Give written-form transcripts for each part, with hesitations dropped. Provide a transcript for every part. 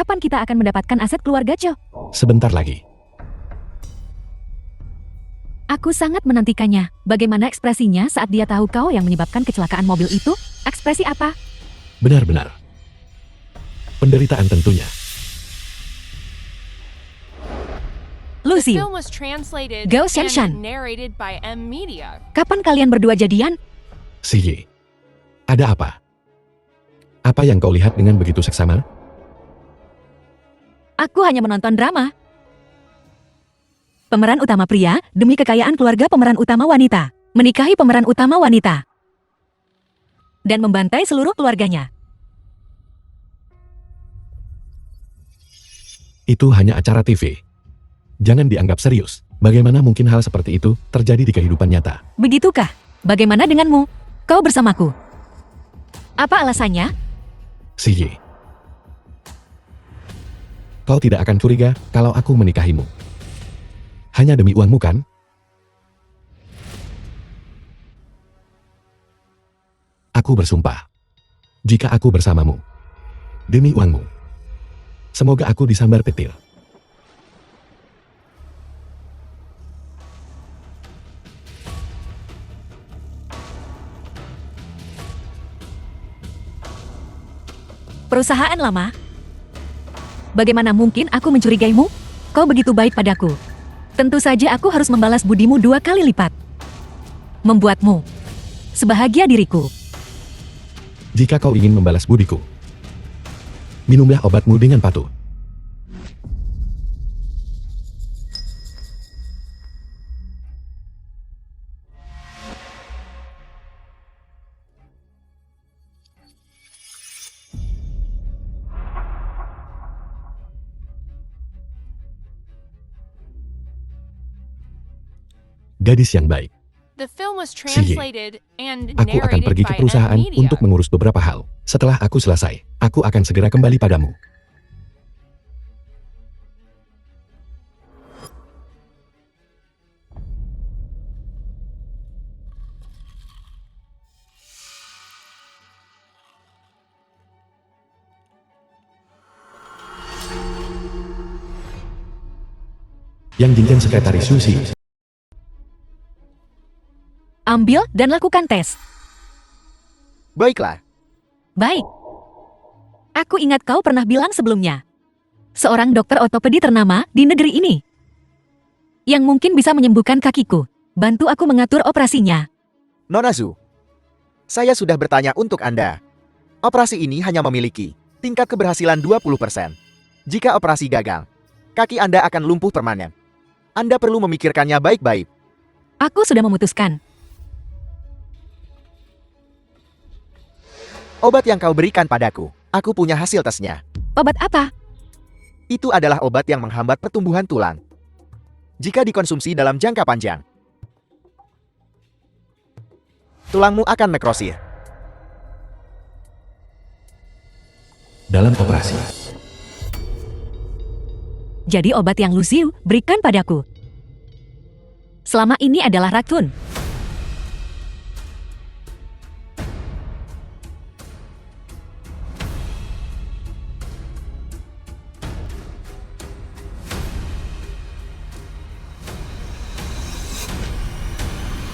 Kapan kita akan mendapatkan aset keluarga Cho? Sebentar lagi. Aku sangat menantikannya. Bagaimana ekspresinya saat dia tahu kau yang menyebabkan kecelakaan mobil itu? Ekspresi apa? Benar-benar. Penderitaan tentunya. Lucy, The film was translated Gao Shanshan. and narrated by M Media. kapan kalian berdua jadian? Si Yi. Ada apa? Apa yang kau lihat dengan begitu seksama? Aku hanya menonton drama. Pemeran utama pria demi kekayaan keluarga pemeran utama wanita. Menikahi pemeran utama wanita. Dan membantai seluruh keluarganya. Itu hanya acara TV. Jangan dianggap serius. Bagaimana mungkin hal seperti itu terjadi di kehidupan nyata? Begitukah? Bagaimana denganmu? Kau bersamaku. Apa alasannya? Si Yi. Kau tidak akan curiga kalau aku menikahimu. Hanya demi uangmu kan? Aku bersumpah. Jika aku bersamamu. Demi uangmu. Semoga aku disambar petir. Perusahaan lama? Bagaimana mungkin aku mencurigaimu? Kau begitu baik padaku. Tentu saja aku harus membalas budimu 2 kali lipat. Membuatmu sebahagia diriku. Jika kau ingin membalas budiku, minumlah obatmu dengan patuh. Gadis yang baik. The film was Si Yi. translated and Aku akan narrated pergi ke by M perusahaan Media. untuk mengurus beberapa hal. Setelah aku selesai, aku akan segera kembali padamu. Yang Jingken Sekretaris Susi. Ambil dan lakukan tes. Baiklah, Baik. Aku ingat kau pernah bilang sebelumnya. Seorang dokter ortopedi ternama di negeri ini. Yang mungkin bisa menyembuhkan kakiku. Bantu aku mengatur operasinya. Nona Zhu. Saya sudah bertanya untuk Anda. Operasi ini hanya memiliki tingkat keberhasilan 20%. Jika operasi gagal, kaki Anda akan lumpuh permanen. Anda perlu memikirkannya baik-baik. Aku sudah memutuskan. Obat yang kau berikan padaku, aku punya hasil tesnya. Obat apa? Itu adalah obat yang menghambat pertumbuhan tulang. Jika dikonsumsi dalam jangka panjang, tulangmu akan nekrosis. Dalam operasi. Jadi obat yang Lucy berikan padaku selama ini adalah racun.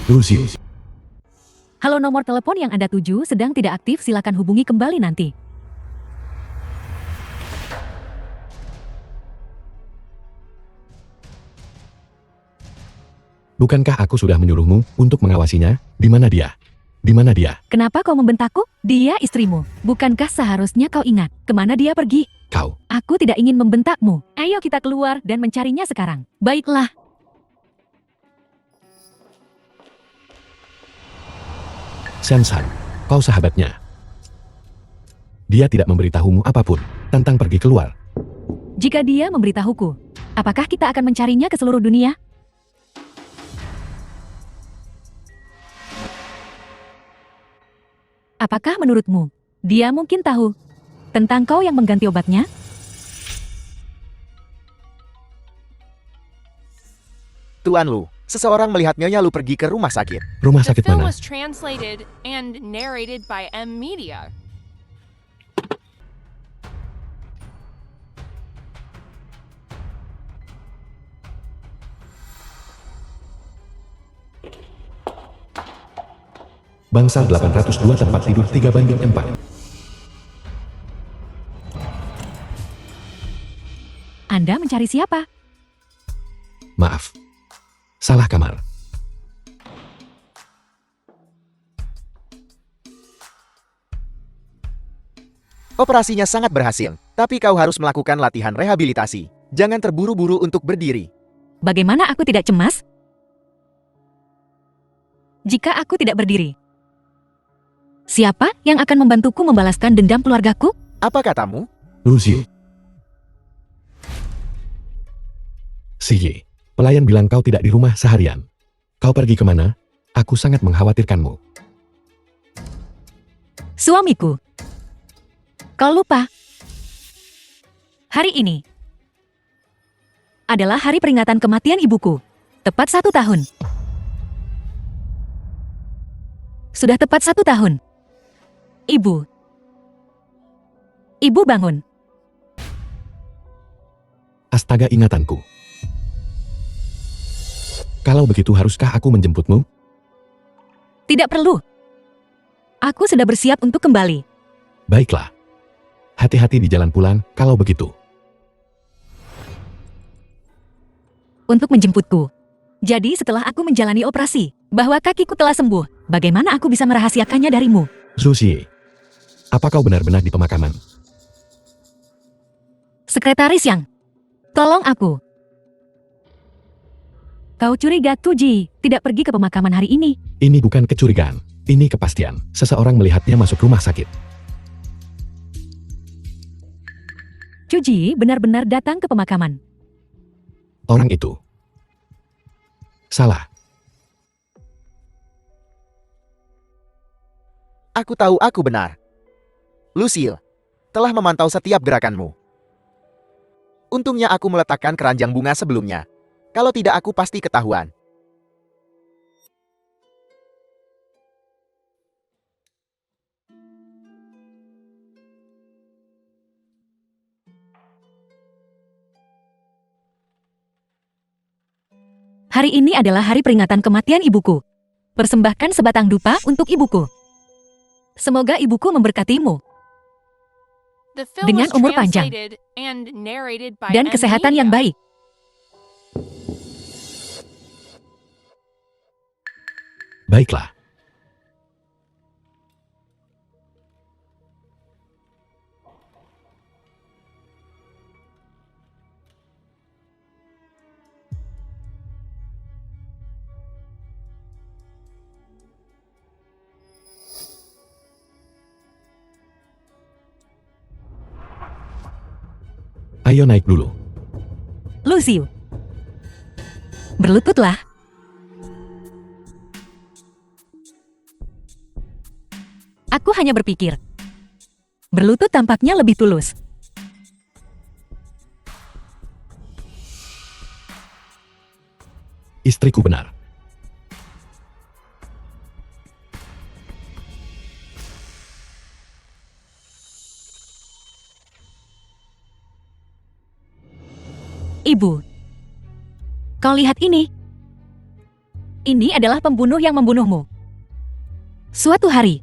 Lucy. Halo, nomor telepon yang Anda tuju sedang tidak aktif, silakan hubungi kembali nanti. Bukankah aku sudah menyuruhmu untuk mengawasinya? Di mana dia? Di mana dia? Kenapa kau membentakku? Dia istrimu. Bukankah seharusnya kau ingat kemana dia pergi? Kau. Aku tidak ingin membentakmu. Ayo kita keluar dan mencarinya sekarang. Baiklah. Sensan, kau sahabatnya. Dia tidak memberitahumu apapun tentang pergi keluar. Jika dia memberitahuku, apakah kita akan mencarinya ke seluruh dunia? Apakah menurutmu, dia mungkin tahu tentang kau yang mengganti obatnya? Tuan Lu, seseorang melihat Nyonya Lu pergi ke rumah sakit. Rumah The sakit film mana? was translated and narrated by M Media. Bangsal 802 tempat tidur 3/4. Anda mencari siapa? Maaf. Salah kamar. Operasinya sangat berhasil, tapi kau harus melakukan latihan rehabilitasi. Jangan terburu-buru untuk berdiri. Bagaimana aku tidak cemas? Jika aku tidak berdiri, siapa yang akan membantuku membalaskan dendam keluargaku? Apa katamu? Lucio. Siye, pelayan bilang kau tidak di rumah seharian. Kau pergi kemana? Aku sangat mengkhawatirkanmu. Suamiku. Kau lupa? Hari ini adalah hari peringatan kematian ibuku. Tepat 1 tahun. Sudah tepat 1 tahun. Ibu. Ibu bangun. Astaga ingatanku. Kalau begitu haruskah aku menjemputmu? Tidak perlu. Aku sudah bersiap untuk kembali. Baiklah. Hati-hati di jalan pulang, kalau begitu. Untuk menjemputku. Jadi setelah aku menjalani operasi, bahwa kakiku telah sembuh, bagaimana aku bisa merahasiakannya darimu? Susie, apa kau benar-benar di pemakaman? Sekretaris Yang, tolong aku. Kau curiga Tuji tidak pergi ke pemakaman hari ini? Ini bukan kecurigaan, ini kepastian. Seseorang melihatnya masuk rumah sakit. Cuji benar-benar datang ke pemakaman. Orang itu salah. Aku tahu aku benar. Lucille telah memantau setiap gerakanmu. Untungnya aku meletakkan keranjang bunga sebelumnya. Kalau tidak aku pasti ketahuan. Hari ini adalah hari peringatan kematian ibuku. Persembahkan sebatang dupa untuk ibuku. Semoga ibuku memberkatimu The film dengan was umur panjang translated and narrated by dan M kesehatan yang Media. baik. Baiklah. Ayo naik dulu. Lucio. Berlututlah. Aku hanya berpikir. Berlutut tampaknya lebih tulus. Istriku benar. Ibu. Kau lihat ini. Ini adalah pembunuh yang membunuhmu. Suatu hari,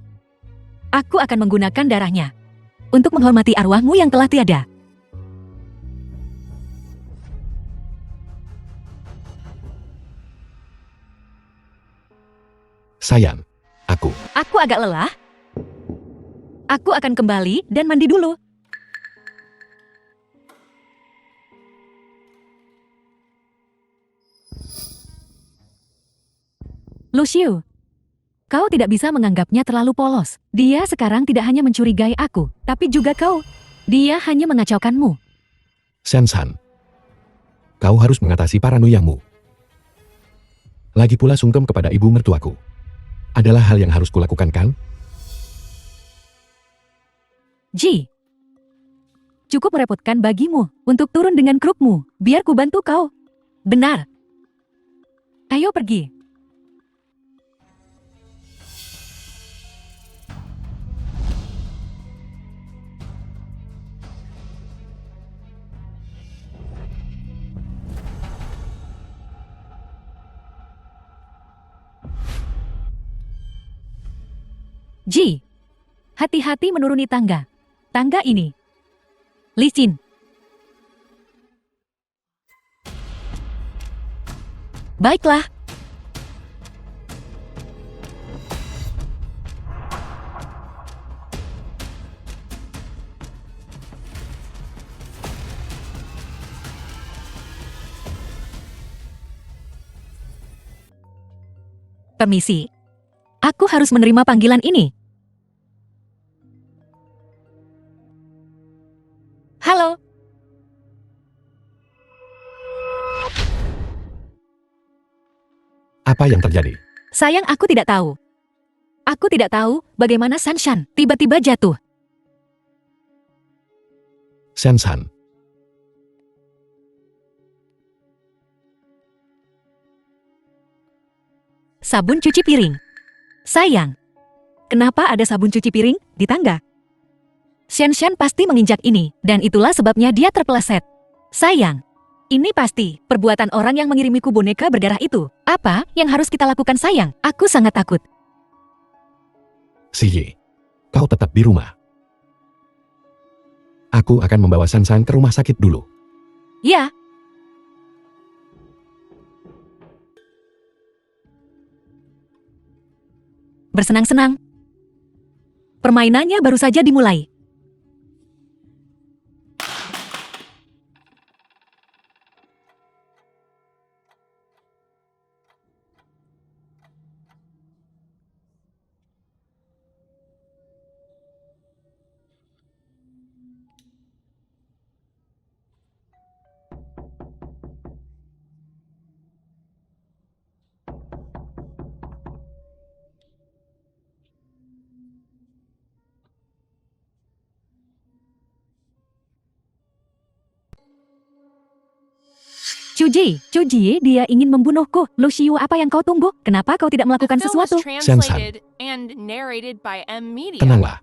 aku akan menggunakan darahnya untuk menghormati arwahmu yang telah tiada. Sayang, aku. Aku agak lelah. Aku akan kembali dan mandi dulu. Lucio, kau tidak bisa menganggapnya terlalu polos. Dia sekarang tidak hanya mencurigai aku, tapi juga kau. Dia hanya mengacaukanmu. Sensan. Kau harus mengatasi paranoiamu. Lagi pula sungkem kepada ibu mertuaku. Adalah hal yang harus kulakukan kan? Ji, cukup merepotkan bagimu untuk turun dengan krukmu. Biar ku bantu kau. Benar. Ayo pergi. Ji, hati-hati menuruni tangga. Tangga ini licin. Baiklah. Permisi. Aku harus menerima panggilan ini. Halo. Apa yang terjadi? Sayang, aku tidak tahu. Aku tidak tahu bagaimana Sanshan tiba-tiba jatuh. Sansan, Sabun cuci piring. Sayang, kenapa ada sabun cuci piring di tangga? Sanshan pasti menginjak ini, dan itulah sebabnya dia terpeleset. Sayang, ini pasti perbuatan orang yang mengirimiku boneka berdarah itu. Apa yang harus kita lakukan, sayang? Aku sangat takut. Si Yi, kau tetap di rumah. Aku akan membawa Sansan ke rumah sakit dulu. Ya. Bersenang-senang. Permainannya baru saja dimulai. Cuji, dia ingin membunuhku. Lu Xiu, apa yang kau tunggu? Kenapa kau tidak The melakukan film was sesuatu? translated and narrated by M Media. Tenanglah.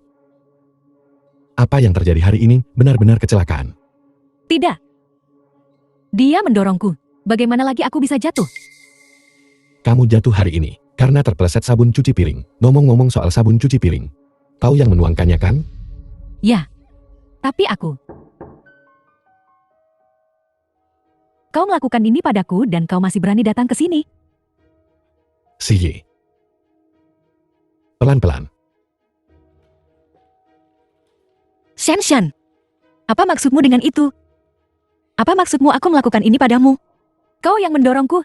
Apa yang terjadi hari ini benar-benar kecelakaan. Tidak. Dia mendorongku. Bagaimana lagi aku bisa jatuh? Kamu jatuh hari ini karena terpeleset sabun cuci piring. Ngomong-ngomong soal sabun cuci piring, kau yang menuangkannya kan? Ya. Tapi aku. Kau melakukan ini padaku dan kau masih berani datang ke sini. Si Yi. Pelan-pelan. Sanshan. Apa maksudmu dengan itu? Apa maksudmu aku melakukan ini padamu? Kau yang mendorongku.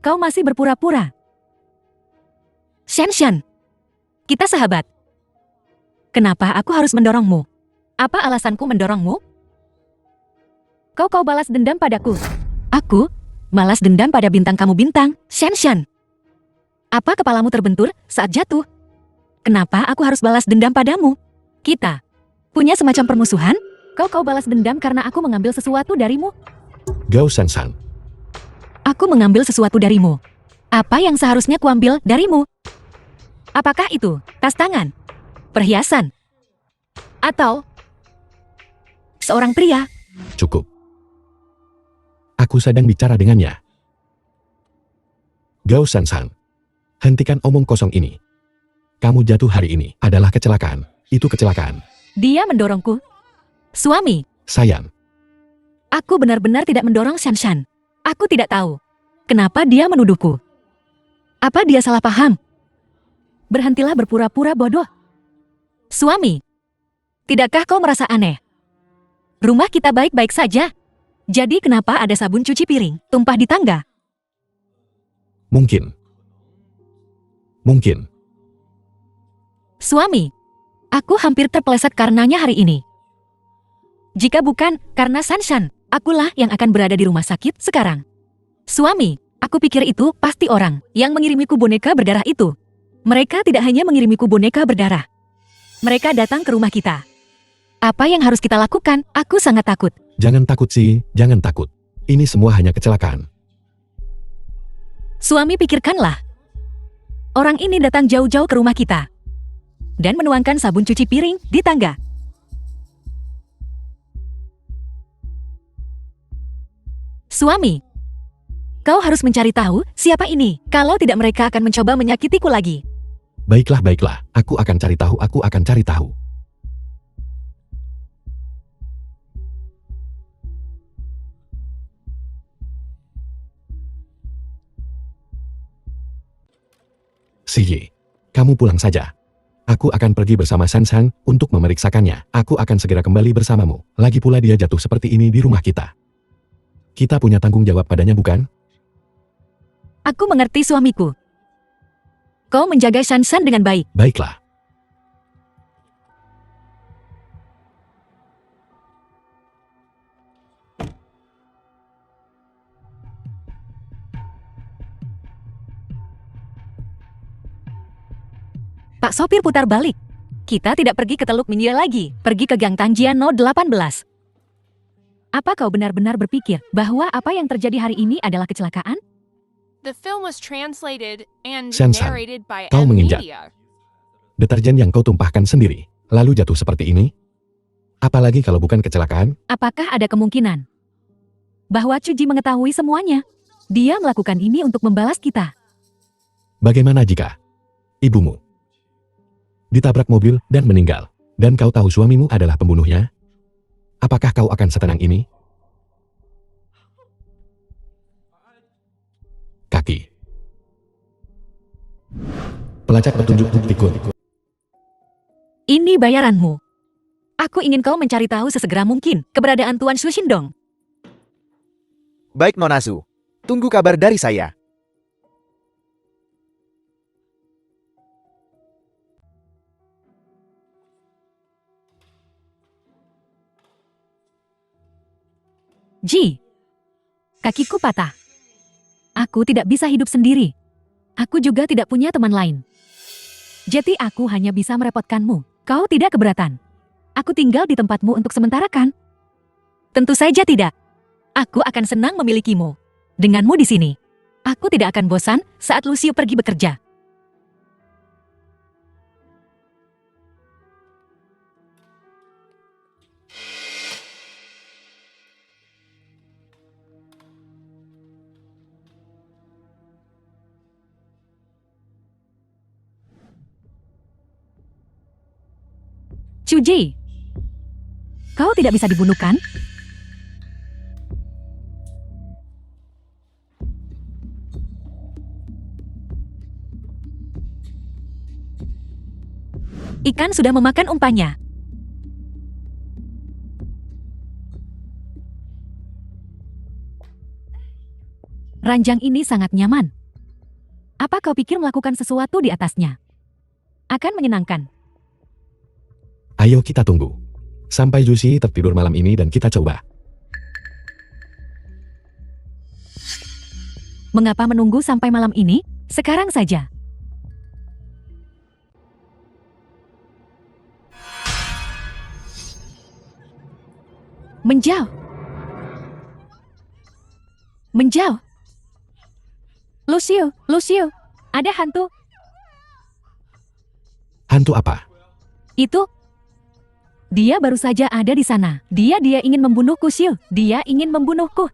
Kau masih berpura-pura. Sanshan. Kita sahabat. Kenapa aku harus mendorongmu? Apa alasanku mendorongmu? Kau balas dendam padaku. Aku balas dendam pada bintang kamu bintang, Sanshan. Apa kepalamu terbentur saat jatuh? Kenapa aku harus balas dendam padamu? Kita punya semacam permusuhan? Kau balas dendam karena aku mengambil sesuatu darimu? Gao Sansan. Aku mengambil sesuatu darimu. Apa yang seharusnya kuambil darimu? Apakah itu tas tangan, perhiasan, atau seorang pria? Cukup. Aku sedang bicara dengannya. Gao Sansan. Hentikan omong kosong ini. Kamu jatuh hari ini adalah kecelakaan. Itu kecelakaan. Dia mendorongku. Suami, Sayang. aku benar-benar tidak mendorong Sanshan. Aku tidak tahu. Kenapa dia menuduhku? Apa dia salah paham? Berhentilah berpura-pura bodoh. Suami, tidakkah kau merasa aneh? Rumah kita baik-baik saja. Jadi kenapa ada sabun cuci piring tumpah di tangga? Mungkin. Suami, aku hampir terpeleset karenanya hari ini. Jika bukan karena Sanshan, akulah yang akan berada di rumah sakit sekarang. Suami, aku pikir itu pasti orang yang mengirimiku boneka berdarah itu. Mereka tidak hanya mengirimiku boneka berdarah. Mereka datang ke rumah kita. Apa yang harus kita lakukan? Aku sangat takut. Jangan takut sih, jangan takut. Ini semua hanya kecelakaan. Suami, pikirkanlah. Orang ini datang jauh-jauh ke rumah kita dan menuangkan sabun cuci piring di tangga. Suami, kau harus mencari tahu siapa ini. Kalau tidak mereka akan mencoba menyakitiku lagi. Baiklah, baiklah. Aku akan cari tahu, aku akan cari tahu. Siye, kamu pulang saja. Aku akan pergi bersama Sansan untuk memeriksakannya. Aku akan segera kembali bersamamu. Lagi pula dia jatuh seperti ini di rumah kita. Kita punya tanggung jawab padanya, bukan? Aku mengerti suamiku. Kau menjaga Sansan dengan baik. Baiklah. Pak sopir putar balik. Kita tidak pergi ke Teluk Minyia lagi, pergi ke Gang Tanjian No 18. Apa kau benar-benar berpikir bahwa apa yang terjadi hari ini adalah kecelakaan? The film was translated and Sansan, narrated by kau M menginjak. Media. Deterjen yang kau tumpahkan sendiri, lalu jatuh seperti ini? Apalagi kalau bukan kecelakaan? Apakah ada kemungkinan bahwa Cuji mengetahui semuanya? Dia melakukan ini untuk membalas kita. Bagaimana jika ibumu ditabrak mobil dan meninggal, dan kau tahu suamimu adalah pembunuhnya? Apakah kau akan setenang ini? Kaki. Pelacak petunjuk tikun. Ini bayaranmu. Aku ingin kau mencari tahu sesegera mungkin keberadaan Tuan Shu Shindong. Baik Nona Su, tunggu kabar dari saya. Ji, kakiku patah. Aku tidak bisa hidup sendiri. Aku juga tidak punya teman lain. Jadi aku hanya bisa merepotkanmu. Kau tidak keberatan. Aku tinggal di tempatmu untuk sementara kan? Tentu saja tidak. Aku akan senang memilikimu. Denganmu di sini. Aku tidak akan bosan saat Lucio pergi bekerja. Cuji, kau tidak bisa dibunuh kan? Ikan sudah memakan umpannya. Ranjang ini sangat nyaman. Apa kau pikir melakukan sesuatu di atasnya akan menyenangkan? Ayo kita tunggu. Sampai Juicy tertidur malam ini dan kita coba. Mengapa menunggu sampai malam ini? Sekarang saja. Menjauh. Menjauh. Lucio, Lucio, ada hantu. Hantu apa? Itu. Dia baru saja ada di sana. Dia ingin membunuhku, Xiu. Dia ingin membunuhku.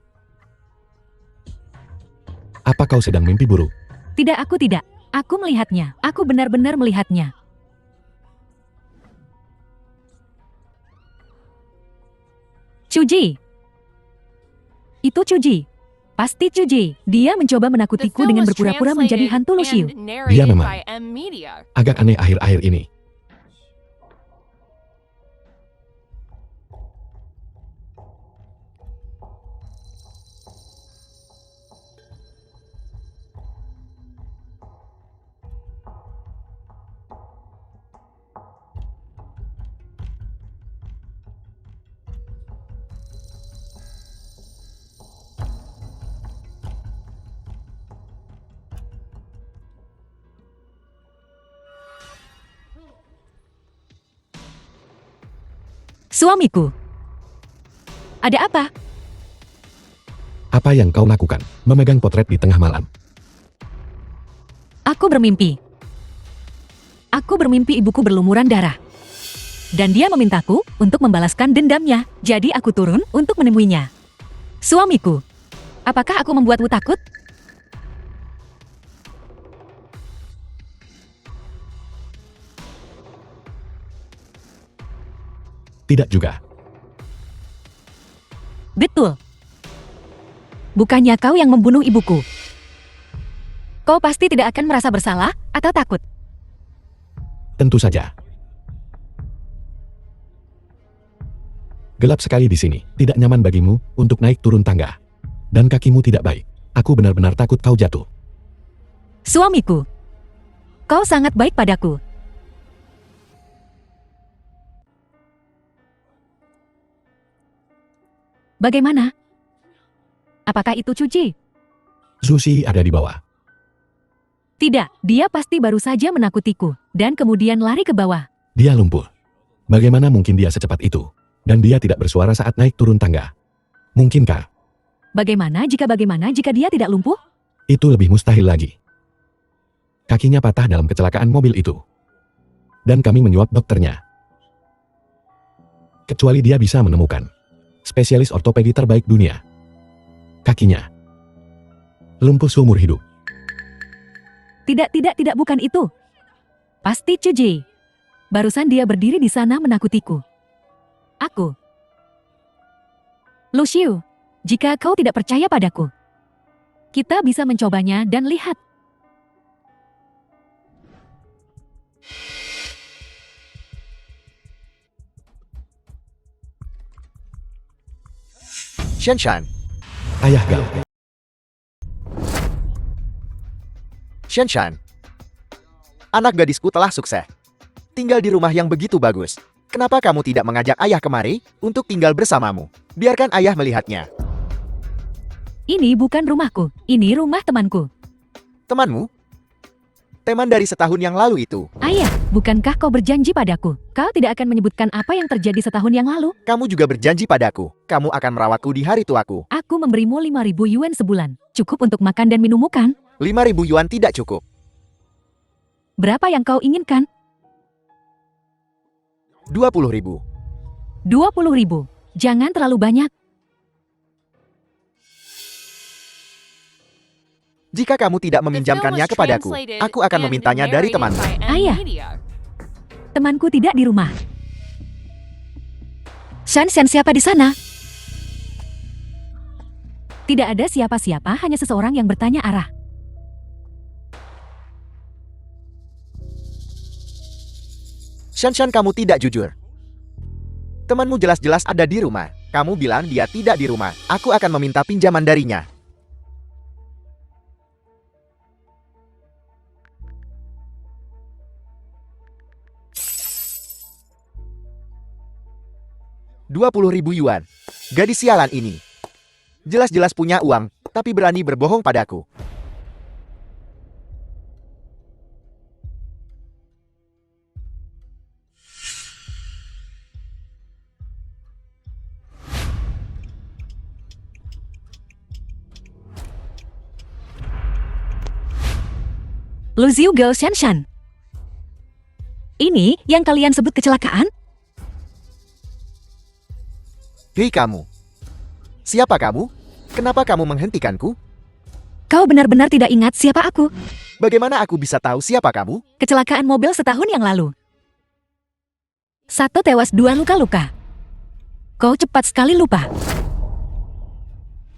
Apa kau sedang mimpi buruk? Tidak, aku tidak. Aku melihatnya. Aku benar-benar melihatnya. Cuji. Itu Cuji. Pasti Cuji. Dia mencoba The menakutiku film dengan was berpura-pura menjadi translated hantu Lucio. and narrated Dia memang. by M Media. Agak aneh akhir-akhir ini. Suamiku. Ada apa? Apa yang kau lakukan? Memegang potret di tengah malam. Aku bermimpi. Aku bermimpi ibuku berlumuran darah. Dan dia memintaku untuk membalaskan dendamnya. Jadi aku turun untuk menemuinya. Suamiku. Apakah aku membuatmu takut? Tidak juga. Betul. Bukannya kau yang membunuh ibuku. Kau pasti tidak akan merasa bersalah atau takut. Tentu saja. Gelap sekali di sini, tidak nyaman bagimu untuk naik turun tangga. Dan kakimu tidak baik. Aku benar-benar takut kau jatuh. Suamiku, kau sangat baik padaku. Bagaimana? Apakah itu Cuci? Susi ada di bawah. Tidak, dia pasti baru saja menakutiku, dan kemudian lari ke bawah. Dia lumpuh. Bagaimana mungkin dia secepat itu? Dan dia tidak bersuara saat naik turun tangga. Mungkinkah? Bagaimana jika dia tidak lumpuh? Itu lebih mustahil lagi. Kakinya patah dalam kecelakaan mobil itu. Dan kami menyuap dokternya. Kecuali dia bisa menemukan spesialis ortopedi terbaik dunia. Kakinya lumpuh seumur hidup. Tidak, bukan itu. Pasti Cuji. Barusan dia berdiri di sana menakutiku. Aku. Luciu, jika kau tidak percaya padaku, kita bisa mencobanya dan lihat. Shanshan, Ayah Gao. Shanshan. Anak gadisku telah sukses. Tinggal di rumah yang begitu bagus. Kenapa kamu tidak mengajak ayah kemari untuk tinggal bersamamu? Biarkan ayah melihatnya. Ini bukan rumahku, ini rumah temanku. Temanmu? Teman dari setahun yang lalu itu. Ayah, bukankah kau berjanji padaku? Kau tidak akan menyebutkan apa yang terjadi setahun yang lalu? Kamu juga berjanji padaku. Kamu akan merawatku di hari tuaku. Aku memberimu 5.000 yuan sebulan. Cukup untuk makan dan minummu kan? 5.000 yuan tidak cukup. Berapa yang kau inginkan? 20.000. 20.000. Jangan terlalu banyak. Jika kamu tidak The film meminjamkannya was kepadaku, translated aku akan and memintanya dari narrated temanmu. by Ayah. NVIDIA. Temanku tidak di rumah. Shan siapa di sana? Tidak ada siapa-siapa, hanya seseorang yang bertanya arah. Shanshan, kamu tidak jujur. Temanmu jelas-jelas ada di rumah. Kamu bilang dia tidak di rumah. Aku akan meminta pinjaman darinya. Rp20.000 yuan. Gadis sialan ini. Jelas-jelas punya uang, tapi berani berbohong padaku. Luziu Gao Shanshan. Ini yang kalian sebut kecelakaan? Hei kamu. Siapa kamu? Kenapa kamu menghentikanku? Kau benar-benar tidak ingat siapa aku? Bagaimana aku bisa tahu siapa kamu? Kecelakaan mobil setahun yang lalu. 1 tewas, 2 luka-luka. Kau cepat sekali lupa.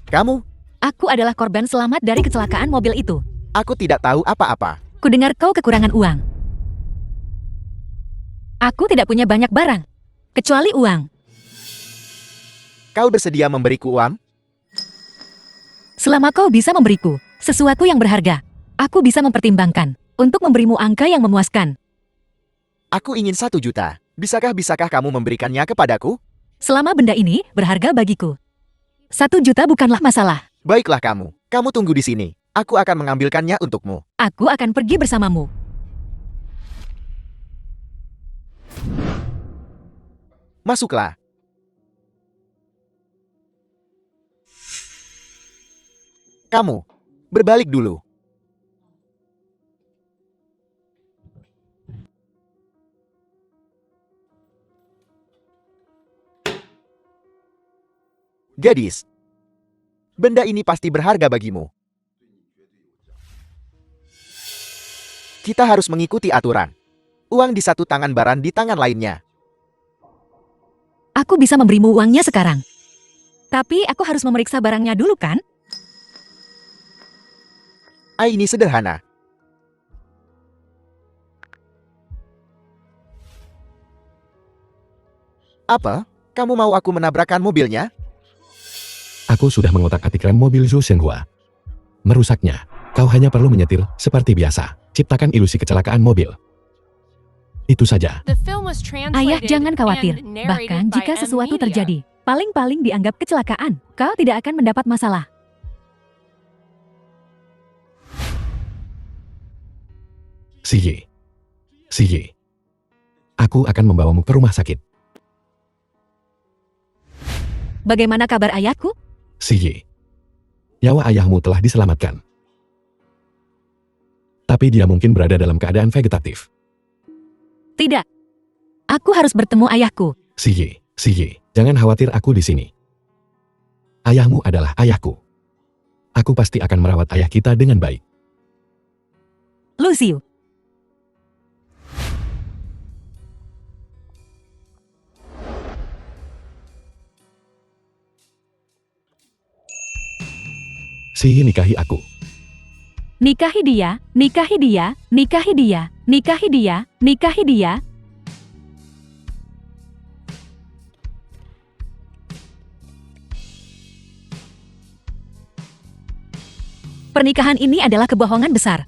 Kamu? Aku adalah korban selamat dari kecelakaan mobil itu. Aku tidak tahu apa-apa. Kudengar kau kekurangan uang. Aku tidak punya banyak barang, kecuali uang. Kau bersedia memberiku uang? Selama kau bisa memberiku sesuatu yang berharga, aku bisa mempertimbangkan untuk memberimu angka yang memuaskan. Aku ingin 1 juta. Bisakah kamu memberikannya kepadaku? Selama benda ini berharga bagiku, 1 juta bukanlah masalah. Baiklah kamu. Kamu tunggu di sini. Aku akan mengambilkannya untukmu. Aku akan pergi bersamamu. Masuklah. Kamu, berbalik dulu. Gadis, benda ini pasti berharga bagimu. Kita harus mengikuti aturan. Uang di satu tangan, barang di tangan lainnya. Aku bisa memberimu uangnya sekarang. Tapi aku harus memeriksa barangnya dulu kan? Ini sederhana. Apa? Kamu mau aku menabrakkan mobilnya? Aku sudah mengotak-atik rem mobil Zhou Shenhua. Merusaknya, kau hanya perlu menyetir seperti biasa. Ciptakan ilusi kecelakaan mobil. Itu saja. The film was Ayah, translated jangan khawatir. and narrated Bahkan by jika M. sesuatu Media. terjadi, paling-paling dianggap kecelakaan, kau tidak akan mendapat masalah. Siye. Siye. Aku akan membawamu ke rumah sakit. Bagaimana kabar ayahku? Siye. Nyawa ayahmu telah diselamatkan. Tapi dia mungkin berada dalam keadaan vegetatif. Tidak. Aku harus bertemu ayahku. Siye. Siye. Jangan khawatir, aku di sini. Ayahmu adalah ayahku. Aku pasti akan merawat ayah kita dengan baik. Lucio. Siye, nikahi aku. Nikahi dia, nikahi dia, nikahi dia, nikahi dia, nikahi dia. Pernikahan ini adalah kebohongan besar.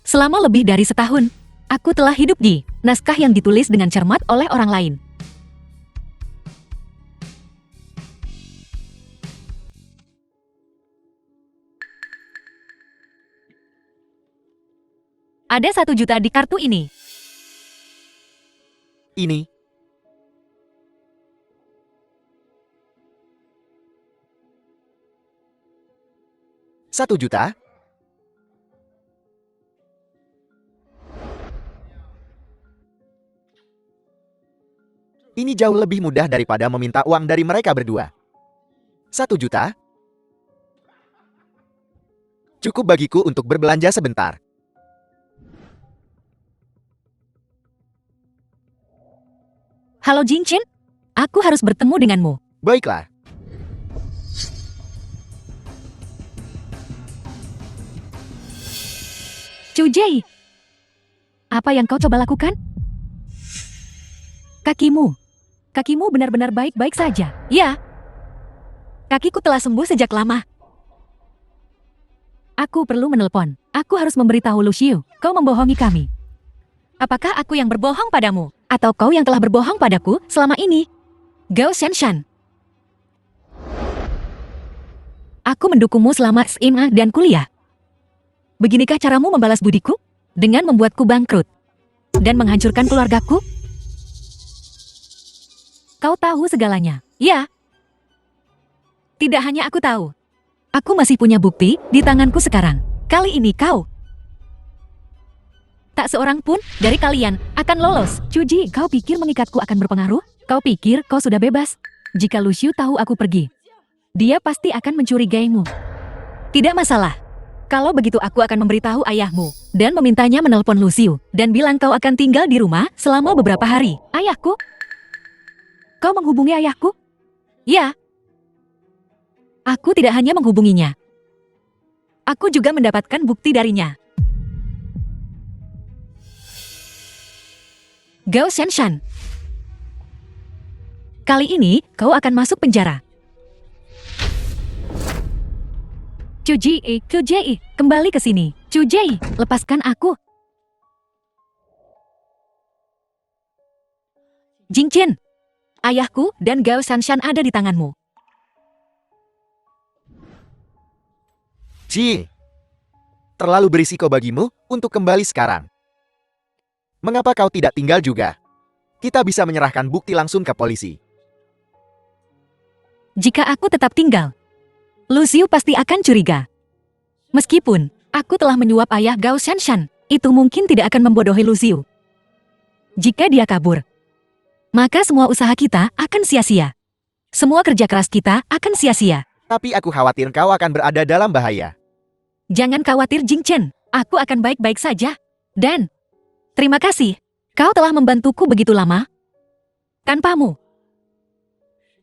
Selama lebih dari setahun, aku telah hidup di naskah yang ditulis dengan cermat oleh orang lain. Ada 1 juta di kartu ini. Ini. Rp1 juta? Ini jauh lebih mudah daripada meminta uang dari mereka berdua. Rp1 juta? Cukup bagiku untuk berbelanja sebentar. Halo Jingjin, aku harus bertemu denganmu. Baiklah. Cujei, apa yang kau coba lakukan? Kakimu benar-benar baik-baik saja. Ya, kakiku telah sembuh sejak lama. Aku perlu menelpon. Aku harus memberitahu Lucio, kau membohongi kami. Apakah aku yang berbohong padamu? Atau kau yang telah berbohong padaku selama ini? Gao Shenshan. Aku mendukungmu selama SMA dan kuliah. Beginikah caramu membalas budiku? Dengan membuatku bangkrut dan menghancurkan keluargaku? Kau tahu segalanya, ya? Tidak hanya aku tahu. Aku masih punya bukti di tanganku sekarang. Kali ini kau. Tak seorang pun dari kalian akan lolos. Cuji, kau pikir mengikatku akan berpengaruh? Kau pikir kau sudah bebas? Jika Lucio tahu aku pergi, dia pasti akan mencurigaimu. Tidak masalah. Kalau begitu aku akan memberitahu ayahmu dan memintanya menelpon Lucio dan bilang kau akan tinggal di rumah selama beberapa hari. Ayahku? Kau menghubungi ayahku? Ya. Aku tidak hanya menghubunginya. Aku juga mendapatkan bukti darinya. Gao Shenshan. Kali ini kau akan masuk penjara. Cujei, kembali ke sini. Cujei, lepaskan aku. Jingjin, ayahku dan Gao Shanshan ada di tanganmu. Ji, terlalu berisiko bagimu untuk kembali sekarang. Mengapa kau tidak tinggal juga? Kita bisa menyerahkan bukti langsung ke polisi. Jika aku tetap tinggal, Lucio pasti akan curiga. Meskipun aku telah menyuap ayah Gao Shanshan, itu mungkin tidak akan membodohi Lucio. Jika dia kabur, maka semua usaha kita akan sia-sia. Semua kerja keras kita akan sia-sia. Tapi aku khawatir kau akan berada dalam bahaya. Jangan khawatir Jingchen, aku akan baik-baik saja. Dan terima kasih, kau telah membantuku begitu lama. Tanpamu,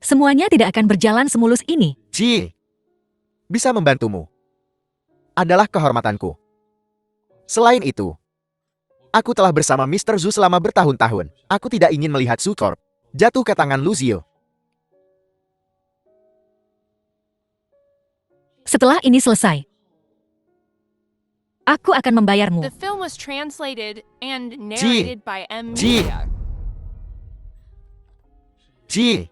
semuanya tidak akan berjalan semulus ini. Ji, bisa membantumu adalah kehormatanku. Selain itu, aku telah bersama Mr. Zhu selama bertahun-tahun. Aku tidak ingin melihat Zhu Corp jatuh ke tangan Lu Xiu. Setelah ini selesai, aku akan membayarmu. The film was translated and narrated by M. Ji. Media. Ji,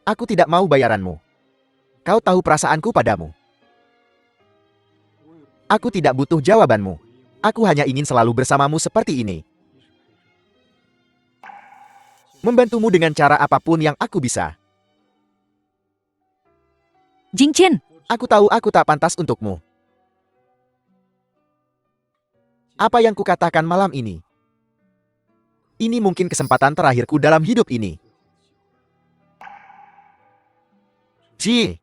aku tidak mau bayaranmu. Kau tahu perasaanku padamu. Aku tidak butuh jawabanmu. Aku hanya ingin selalu bersamamu seperti ini. Membantumu dengan cara apapun yang aku bisa. Jingchen, Aku tahu aku tak pantas untukmu. Apa yang kukatakan malam ini? Ini mungkin kesempatan terakhirku dalam hidup ini. Ji,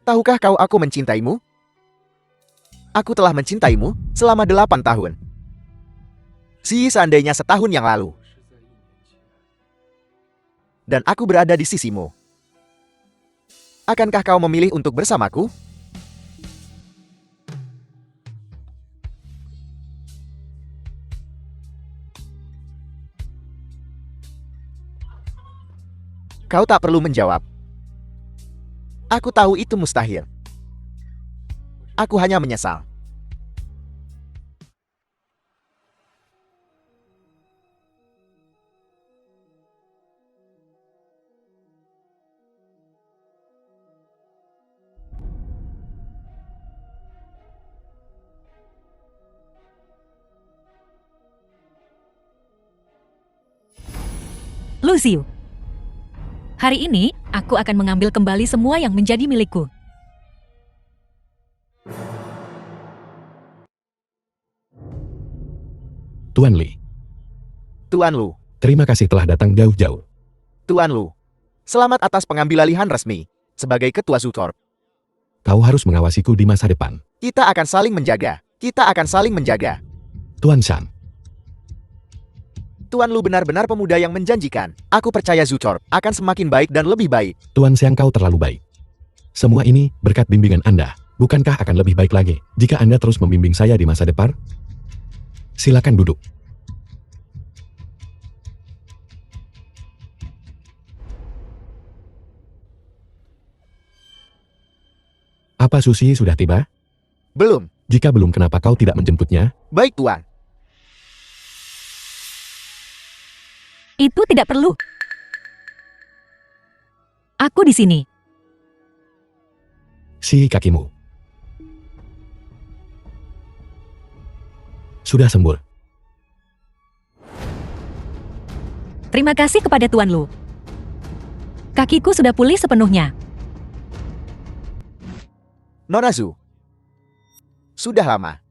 tahukah kau aku mencintaimu? Aku telah mencintaimu selama 8 tahun. Seandainya setahun yang lalu. Dan aku berada di sisimu. Akankah kau memilih untuk bersamaku? Kau tak perlu menjawab. Aku tahu itu mustahil. Aku hanya menyesal. Lu Xiu. Hari ini, aku akan mengambil kembali semua yang menjadi milikku. Tuan Li, Tuan Lu, terima kasih telah datang jauh-jauh. Tuan Lu, selamat atas pengambilalihan resmi sebagai ketua Zhu Corp. Kau harus mengawasiku di masa depan. Kita akan saling menjaga. Kita akan saling menjaga. Tuan Shan, Tuan Lu benar-benar pemuda yang menjanjikan. Aku percaya Zhu Corp akan semakin baik dan lebih baik. Tuan Xiang, kau terlalu baik. Semua ini berkat bimbingan Anda. Bukankah akan lebih baik lagi jika Anda terus membimbing saya di masa depan? Silakan duduk. Apa Susi sudah tiba? Belum. Jika belum, kenapa kau tidak menjemputnya? Baik, Tuan. Itu tidak perlu. Aku di sini. Si kakimu. Sudah sembuh. Terima kasih kepada Tuan Lu. Kakiku sudah pulih sepenuhnya. Nona Zhu. Sudah lama.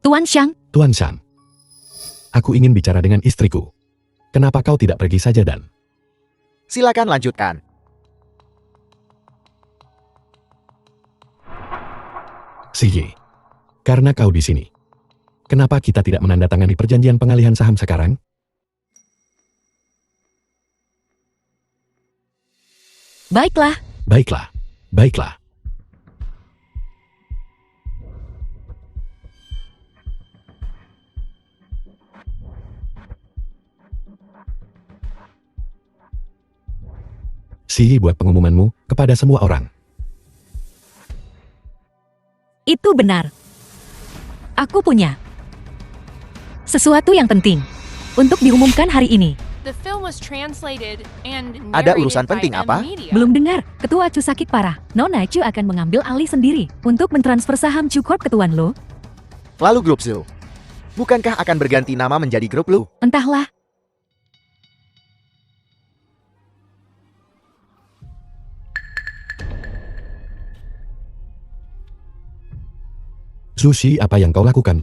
Tuan Xiang, Tuan Shan, aku ingin bicara dengan istriku. Kenapa kau tidak pergi saja dan... Silakan lanjutkan. Siye, karena kau di sini. Kenapa kita tidak menandatangani perjanjian pengalihan saham sekarang? baiklah. Baiklah, baiklah. Siye, buat pengumumanmu kepada semua orang. Itu benar. Aku punya sesuatu yang penting untuk diumumkan hari ini. The film was translated and Ada narrated urusan by penting M. apa? Media. Belum dengar, Ketua Chu sakit parah. Nona Chu akan mengambil alih sendiri untuk mentransfer saham Chu Corp ke Tuan Lu. Lalu grup Zhu. Bukankah akan berganti nama menjadi grup Lu? Entahlah. Sushi, apa yang kau lakukan?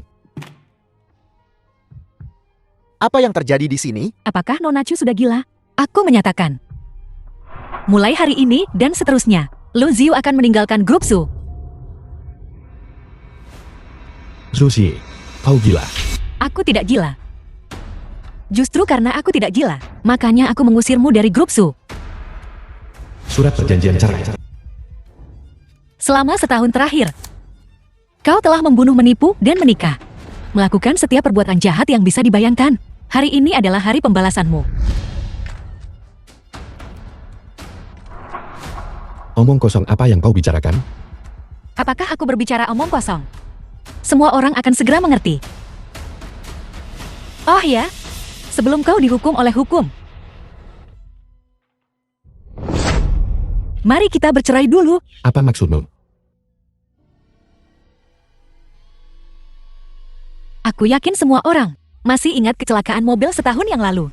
Apa yang terjadi di sini? Apakah Nona Chu sudah gila? Aku menyatakan. Mulai hari ini dan seterusnya, Lu Xiu akan meninggalkan grup Zhu. Sushi, kau gila. Aku tidak gila. Justru karena aku tidak gila, makanya aku mengusirmu dari grup Su. Surat perjanjian cerai. Selama setahun terakhir, kau telah membunuh, menipu, dan menikah. Melakukan setiap perbuatan jahat yang bisa dibayangkan. Hari ini adalah hari pembalasanmu. Omong kosong apa yang kau bicarakan? Apakah aku berbicara omong kosong? Semua orang akan segera mengerti. Oh ya, sebelum kau dihukum oleh hukum, mari kita bercerai dulu. Apa maksudmu? Aku yakin semua orang masih ingat kecelakaan mobil setahun yang lalu.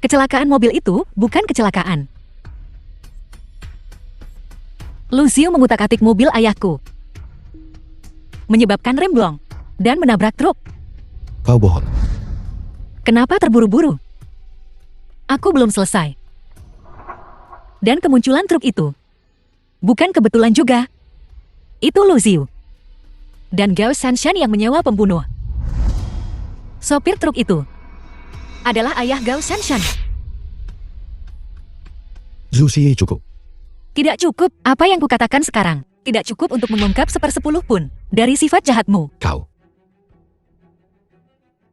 Kecelakaan mobil itu bukan kecelakaan. Lucio mengutak-atik mobil ayahku, menyebabkan rem blong, dan menabrak truk. Kau bohong. Kenapa terburu-buru? Aku belum selesai. Dan kemunculan truk itu bukan kebetulan juga. Itu Lucio dan Gao Shanshan yang menyewa pembunuh. Sopir truk itu adalah ayah Gao Shanshan. Zhu Xie cukup. Tidak cukup apa yang kukatakan sekarang. Tidak cukup untuk mengungkap 1/10 pun dari sifat jahatmu. Kau.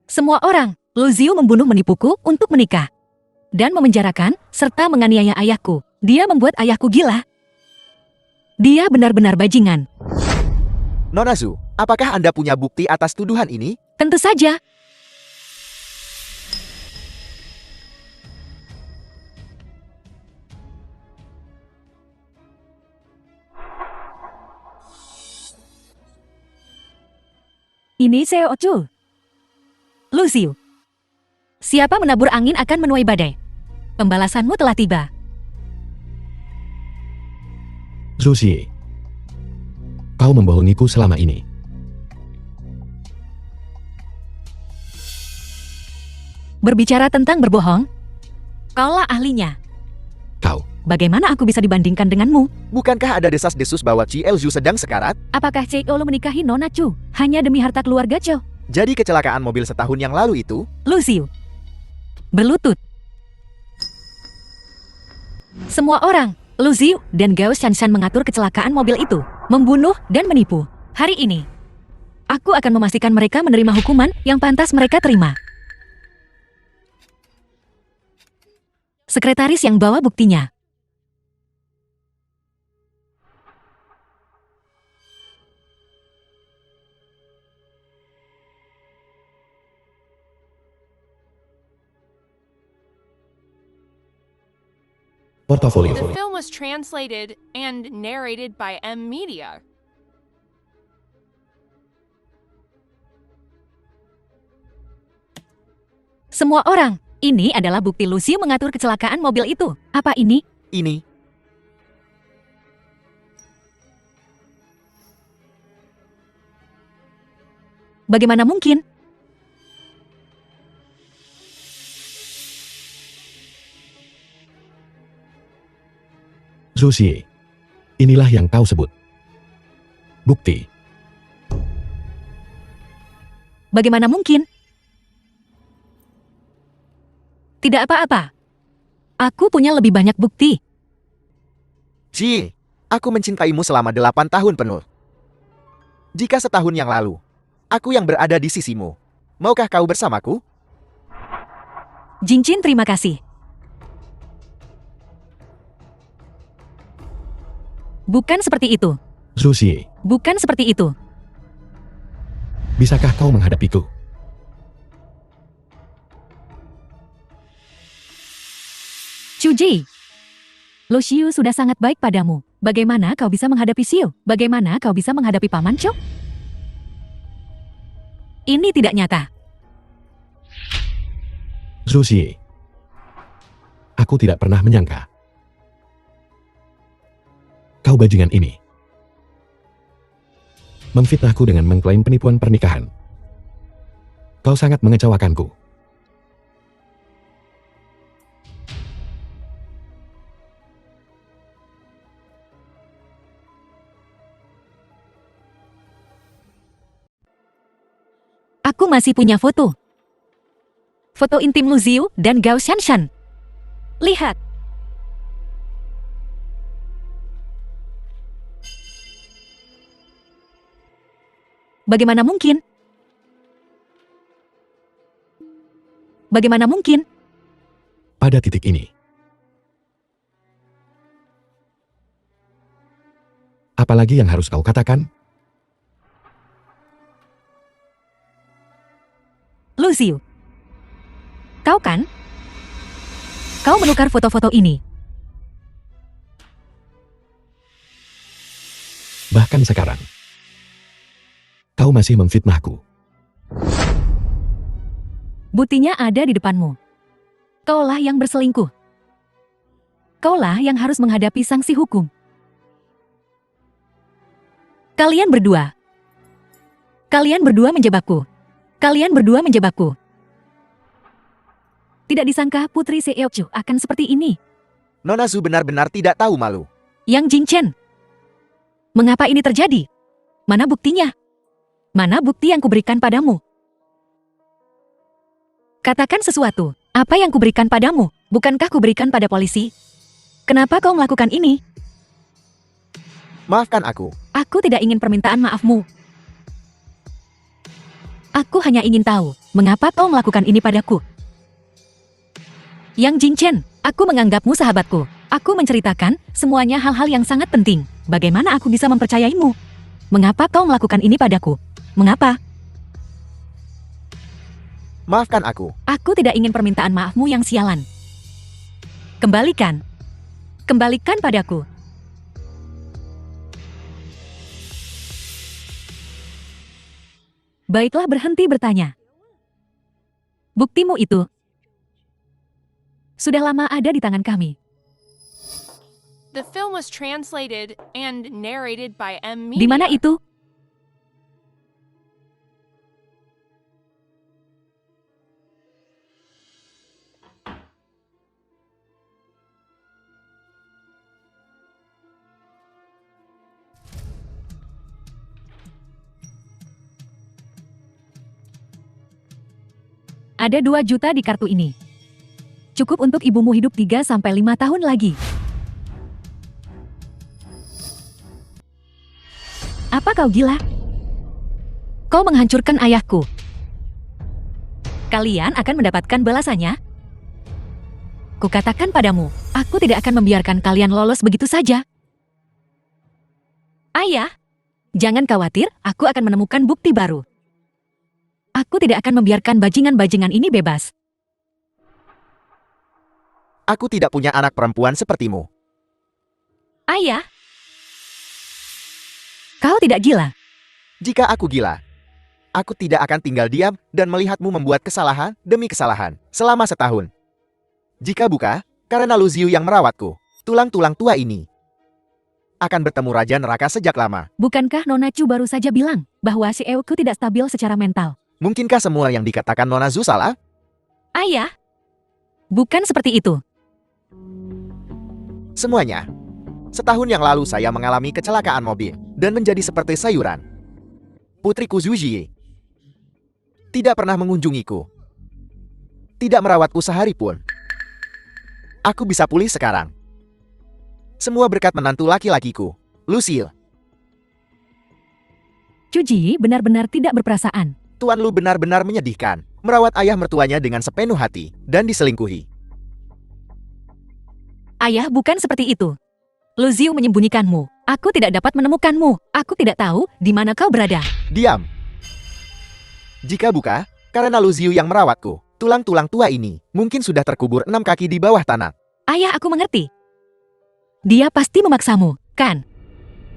Semua orang, Lucio membunuh, menipuku untuk menikah dan memenjarakan serta menganiaya ayahku. Dia membuat ayahku gila. Dia benar-benar bajingan. Nona Zhu, apakah Anda punya bukti atas tuduhan ini? Tentu saja. Ini Seo Chu. Lucio. Siapa menabur angin akan menuai badai. Pembalasanmu telah tiba. Zhu Xie. Kau membohongiku selama ini. Berbicara tentang berbohong, kaulah ahlinya. Kau. Bagaimana aku bisa dibandingkan denganmu? Bukankah ada desas-desus bahwa Ciel Zhu sedang sekarat? Apakah Cheo menikahi Nona Chu hanya demi harta keluarga Cho? Jadi kecelakaan mobil setahun yang lalu itu? Lucio. Berlutut. Semua orang, Lucio dan Gao Shanshan mengatur kecelakaan mobil itu, membunuh dan menipu. Hari ini, aku akan memastikan mereka menerima hukuman yang pantas mereka terima. Sekretaris yang bawa buktinya. Portofolio. The film was translated and narrated by M Media. Semua orang, ini adalah bukti Lucio mengatur kecelakaan mobil itu. Apa ini? Ini. Bagaimana mungkin? Zhu Xie. Inilah yang kau sebut bukti. Bagaimana mungkin? Tidak apa-apa. Aku punya lebih banyak bukti. Ji, aku mencintaimu selama 8 tahun penuh. Jika setahun yang lalu, aku yang berada di sisimu, maukah kau bersamaku? Jinjin, terima kasih. Bukan seperti itu. Zhu Xie. Bukan seperti itu. Bisakah kau menghadapiku? Chuji. Lucio sudah sangat baik padamu. Bagaimana kau bisa menghadapi Xiu? Bagaimana kau bisa menghadapi Paman Chok? Ini tidak nyata. Zhu Xie. Aku tidak pernah menyangka kau bajingan ini memfitnahku dengan mengklaim penipuan pernikahan. Kau sangat mengecewakanku. Aku masih punya foto. foto intim Lu Ziyu dan Gao Shanshan. Lihat. Bagaimana mungkin? Bagaimana mungkin? Pada titik ini, apalagi yang harus kau katakan? Lu Ziyu. Kau kan? Kau menukar foto-foto ini. Bahkan sekarang, kau masih memfitnahku. Buktinya ada di depanmu. Kaulah yang berselingkuh. Kaulah yang harus menghadapi sanksi hukum. Kalian berdua menjebakku. Kalian berdua menjebakku. Tidak disangka Putri Seokju akan seperti ini. Nona Zhu benar-benar tidak tahu malu. Yang Jingchen. Mengapa ini terjadi? Mana buktinya? Mana bukti yang kuberikan padamu? Katakan sesuatu. Apa yang kuberikan padamu? Bukankah kuberikan pada polisi? Kenapa kau melakukan ini? Maafkan aku. Aku tidak ingin permintaan maafmu. Aku hanya ingin tahu, mengapa kau melakukan ini padaku? Yang Jingchen, aku menganggapmu sahabatku. Aku menceritakan semuanya hal-hal yang sangat penting. Bagaimana aku bisa mempercayaimu? Mengapa kau melakukan ini padaku? Mengapa? Maafkan aku. Aku tidak ingin permintaan maafmu yang sialan. Kembalikan. Kembalikan padaku. Baiklah, berhenti bertanya. Buktimu itu sudah lama ada di tangan kami. The film was translated and narrated by M. Di mana Media. itu? Ada 2 juta di kartu ini. Cukup untuk ibumu hidup 3-5 tahun lagi. Apa kau gila? Kau menghancurkan ayahku. Kalian akan mendapatkan balasannya. Kukatakan padamu, aku tidak akan membiarkan kalian lolos begitu saja. Ayah, jangan khawatir, aku akan menemukan bukti baru. Aku tidak akan membiarkan bajingan-bajingan ini bebas. Aku tidak punya anak perempuan sepertimu. Ayah, kau tidak gila. Jika aku gila, aku tidak akan tinggal diam dan melihatmu membuat kesalahan demi kesalahan selama setahun. Jika bukan, karena Lu Ziyu yang merawatku, tulang-tulang tua ini akan bertemu Raja Neraka sejak lama. Bukankah Nona Chu baru saja bilang bahwa si Eoku tidak stabil secara mental? Mungkinkah semua yang dikatakan Nona Zhu salah? Ayah, bukan seperti itu. Semuanya. Setahun yang lalu saya mengalami kecelakaan mobil dan menjadi seperti sayuran. Putriku Zhu Jie tidak pernah mengunjungiku. Tidak merawatku sehari pun. Aku bisa pulih sekarang. Semua berkat menantu laki-lakiku, Lucille. Chu Ji benar-benar tidak berperasaan. Tuan Lu benar-benar menyedihkan. Merawat ayah mertuanya dengan sepenuh hati dan diselingkuhi. Ayah, bukan seperti itu. Lu Ziyu menyembunyikanmu. Aku tidak dapat menemukanmu. Aku tidak tahu di mana kau berada. Diam. Jika bukan, karena Lu Ziyu yang merawatku, tulang-tulang tua ini mungkin sudah terkubur 6 kaki di bawah tanah. Ayah, aku mengerti. Dia pasti memaksamu, kan?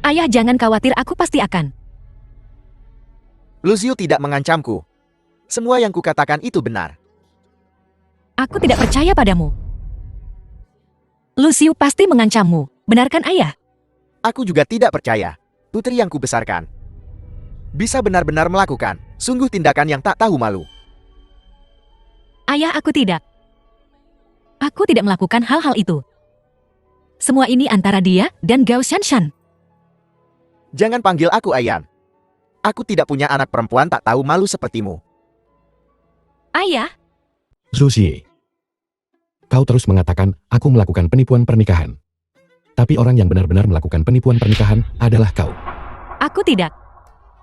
Ayah, jangan khawatir, aku pasti akan. Lu Ziyu tidak mengancamku. Semua yang kukatakan itu benar. Aku tidak percaya padamu. Lu Ziyu pasti mengancammu. Benarkan ayah? Aku juga tidak percaya. Putri yang kubesarkan bisa benar-benar melakukan sungguh tindakan yang tak tahu malu. Ayah, aku tidak. Aku tidak melakukan hal-hal itu. Semua ini antara dia dan Gao Shanshan. Jangan panggil aku Ayan. Aku tidak punya anak perempuan tak tahu malu sepertimu. Ayah, Zhu Xie. Kau terus mengatakan aku melakukan penipuan pernikahan. Tapi orang yang benar-benar melakukan penipuan pernikahan adalah kau. Aku tidak.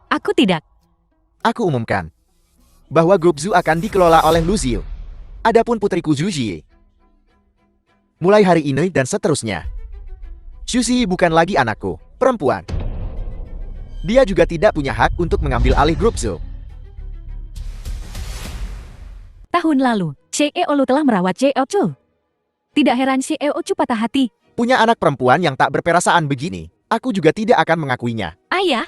Aku tidak. Aku umumkan bahwa grup Zhu akan dikelola oleh Lu Xiu. Adapun putriku Zhu Xie, mulai hari ini dan seterusnya, Zhu Xie bukan lagi anakku, perempuan. Dia juga tidak punya hak untuk mengambil alih grup Zhu. Tahun lalu, CEO Lu telah merawat CEO Chu. Tidak heran CEO Chu patah hati. Punya anak perempuan yang tak berperasaan begini, aku juga tidak akan mengakuinya. Ayah.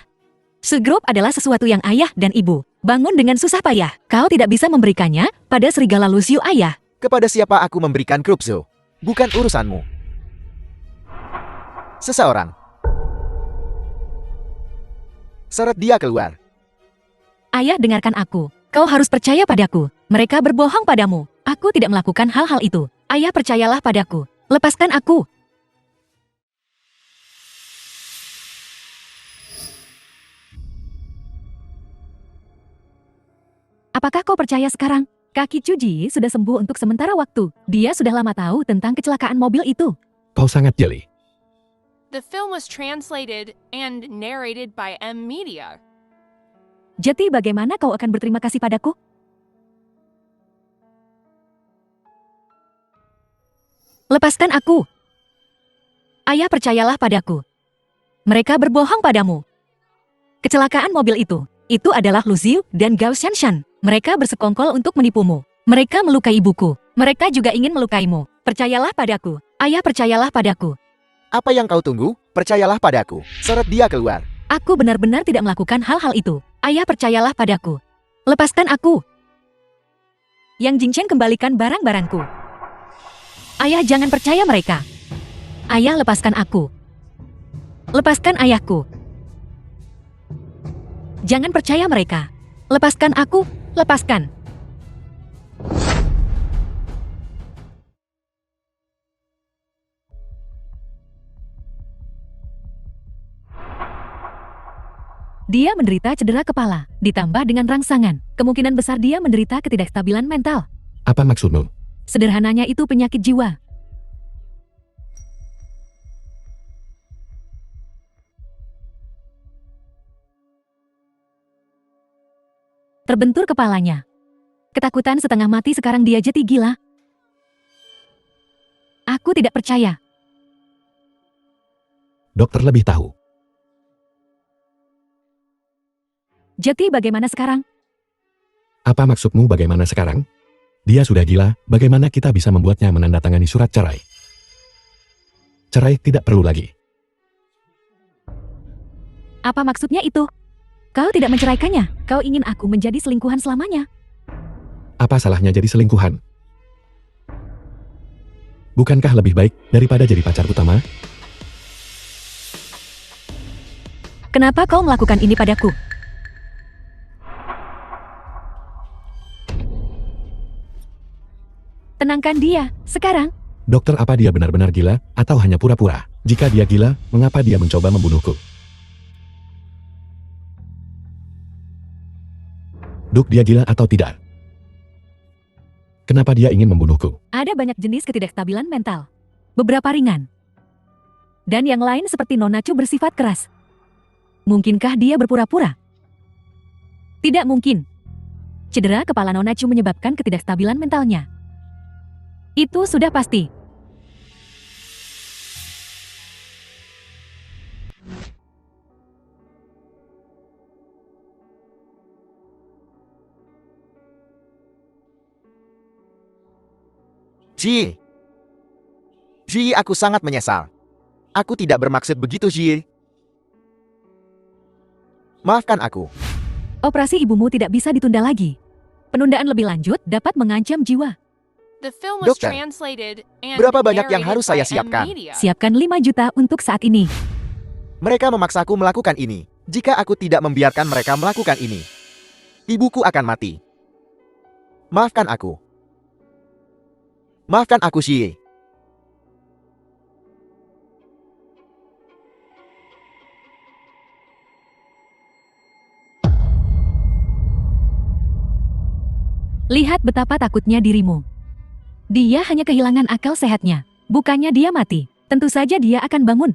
Segrup adalah sesuatu yang ayah dan ibu bangun dengan susah payah. Kau tidak bisa memberikannya pada serigala Lu Xiu ayah. Kepada siapa aku memberikan grup Zhu, bukan urusanmu. Seseorang seret dia keluar. Ayah, dengarkan aku. Kau harus percaya padaku. Mereka berbohong padamu. Aku tidak melakukan hal-hal itu. Ayah, percayalah padaku. Lepaskan aku. Apakah kau percaya sekarang? Kaki Chu Ji sudah sembuh untuk sementara waktu. Dia sudah lama tahu tentang kecelakaan mobil itu. Kau sangat jeli. The film was translated and narrated by M Media. Jadi bagaimana kau akan berterima kasih padaku? Lepaskan aku. Ayah, percayalah padaku. Mereka berbohong padamu. Kecelakaan mobil itu adalah Lu Xiu dan Gao Shanshan. Mereka bersekongkol untuk menipumu. Mereka melukai ibuku. Mereka juga ingin melukaimu. Percayalah padaku. Ayah, percayalah padaku. Apa yang kau tunggu? Percayalah padaku. Seret dia keluar. Aku benar-benar tidak melakukan hal-hal itu. Ayah, percayalah padaku. Lepaskan aku. Yang Jingchen, kembalikan barang-barangku. Ayah, jangan percaya mereka. Ayah, lepaskan aku. Lepaskan ayahku. Jangan percaya mereka. Lepaskan aku, lepaskan. Dia menderita cedera kepala, ditambah dengan rangsangan. Kemungkinan besar dia menderita ketidakstabilan mental. Apa maksudmu? Sederhananya itu penyakit jiwa. Terbentur kepalanya. Ketakutan setengah mati, sekarang dia jadi gila. Aku tidak percaya. Dokter lebih tahu. Jadi bagaimana sekarang? Apa maksudmu bagaimana sekarang? Dia sudah gila, bagaimana kita bisa membuatnya menandatangani surat cerai? Cerai tidak perlu lagi. Apa maksudnya itu? Kau tidak menceraikannya. Kau ingin aku menjadi selingkuhan selamanya. Apa salahnya jadi selingkuhan? Bukankah lebih baik daripada jadi pacar utama? Kenapa kau melakukan ini padaku? Tenangkan dia, sekarang. Dokter, apa dia benar-benar gila, atau hanya pura-pura? Jika dia gila, mengapa dia mencoba membunuhku? Duk, dia gila atau tidak? Kenapa dia ingin membunuhku? Ada banyak jenis ketidakstabilan mental. Beberapa ringan. Dan yang lain seperti Nona Chu bersifat keras. Mungkinkah dia berpura-pura? Tidak mungkin. Cedera kepala Nona Chu menyebabkan ketidakstabilan mentalnya. Itu sudah pasti. Ji, aku sangat menyesal. Aku tidak bermaksud begitu, Ji. Maafkan aku. Operasi ibumu tidak bisa ditunda lagi. Penundaan lebih lanjut dapat mengancam jiwa. The film was Dokter, translated and berapa banyak yang narrated harus saya by M siapkan? Media. Siapkan 5 juta untuk saat ini. Mereka memaksaku melakukan ini. Jika aku tidak membiarkan mereka melakukan ini, ibuku akan mati. Maafkan aku. Maafkan aku, Ji. Lihat betapa takutnya dirimu. Dia hanya kehilangan akal sehatnya. Bukannya dia mati. Tentu saja dia akan bangun.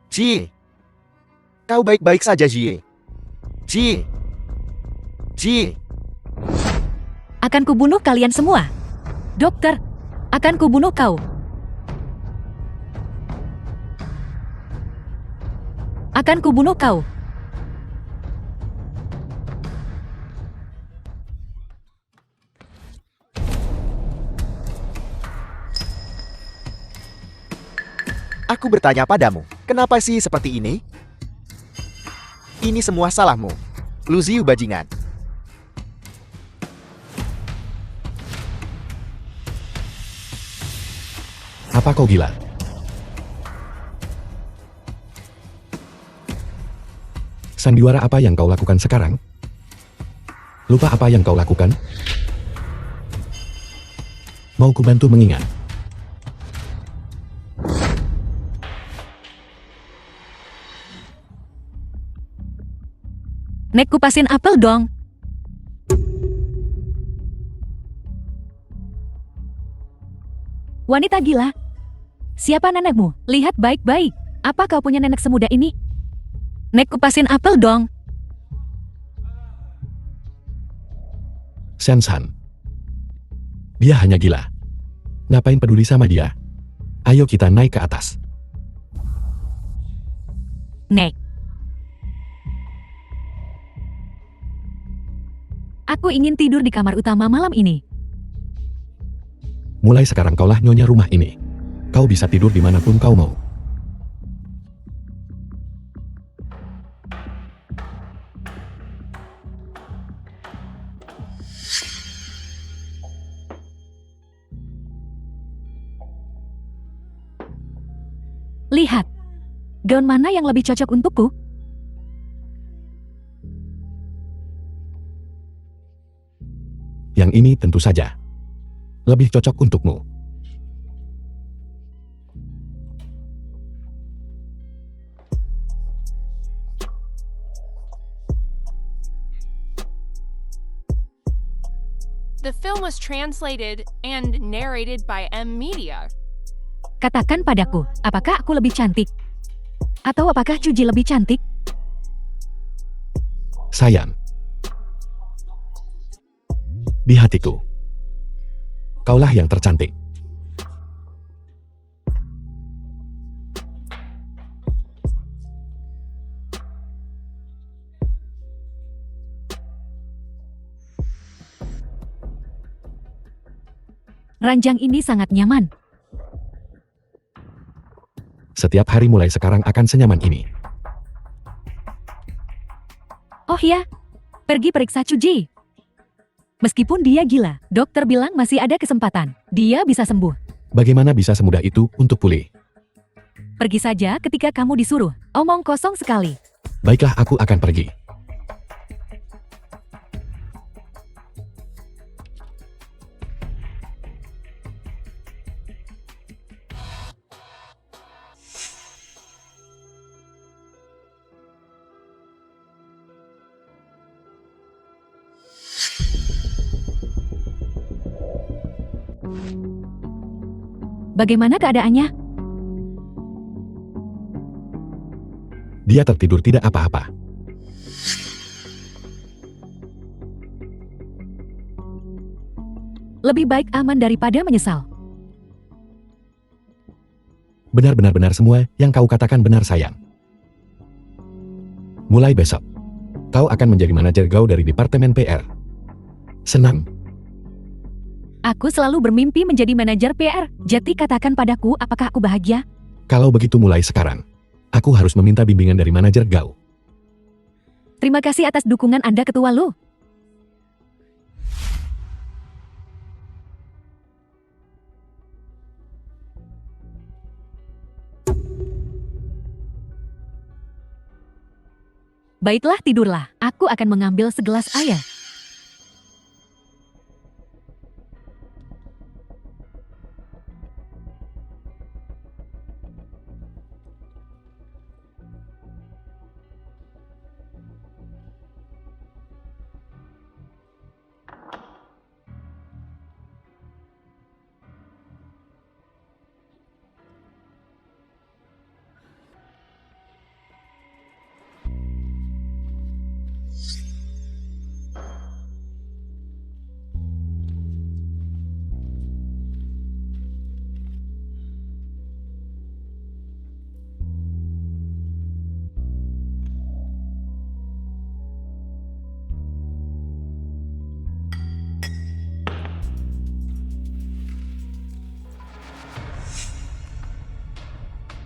Ji. Kau baik-baik saja, Ji. Ji. Ji. Akan kubunuh kalian semua. Dokter, akan kubunuh kau. Akan kubunuh kau. Aku bertanya padamu, kenapa sih seperti ini? Ini semua salahmu. Luziu bajingan. Apa kau gila? Sandiwara apa yang kau lakukan sekarang? Lupa apa yang kau lakukan? Mau ku bantu mengingat? Nek kupasin apel dong. Wanita gila. Siapa nenekmu? Lihat baik-baik. Apa kau punya nenek semuda ini? Nek kupasin apel dong. Sensan. Dia hanya gila. Ngapain peduli sama dia? Ayo kita naik ke atas. Nek. Aku ingin tidur di kamar utama malam ini. Mulai sekarang kaulah nyonya rumah ini. Kau bisa tidur dimanapun kau mau. Lihat. Gaun mana yang lebih cocok untukku? Yang ini tentu saja lebih cocok untukmu. The film was translated and narrated by M Media. Katakan padaku, apakah aku lebih cantik? Atau apakah Cuji lebih cantik? Sayang. Di hatiku, kaulah yang tercantik. Ranjang ini sangat nyaman. Setiap hari mulai sekarang akan senyaman ini. Oh ya, pergi periksa Cuji. Meskipun dia gila, dokter bilang masih ada kesempatan. Dia bisa sembuh. Bagaimana bisa semudah itu untuk pulih? Pergi saja ketika kamu disuruh. Omong kosong sekali. Baiklah, aku akan pergi. Bagaimana keadaannya? Dia tertidur tidak apa-apa. Lebih baik aman daripada menyesal. Benar-benar semua yang kau katakan benar, sayang. Mulai besok, kau akan menjadi manajer Gao dari Departemen PR. Senang. Aku selalu bermimpi menjadi manajer PR. Jadi katakan padaku, apakah aku bahagia? Kalau begitu mulai sekarang, aku harus meminta bimbingan dari manajer Gao. Terima kasih atas dukungan Anda, Ketua Lu. Baiklah, tidurlah. Aku akan mengambil segelas air.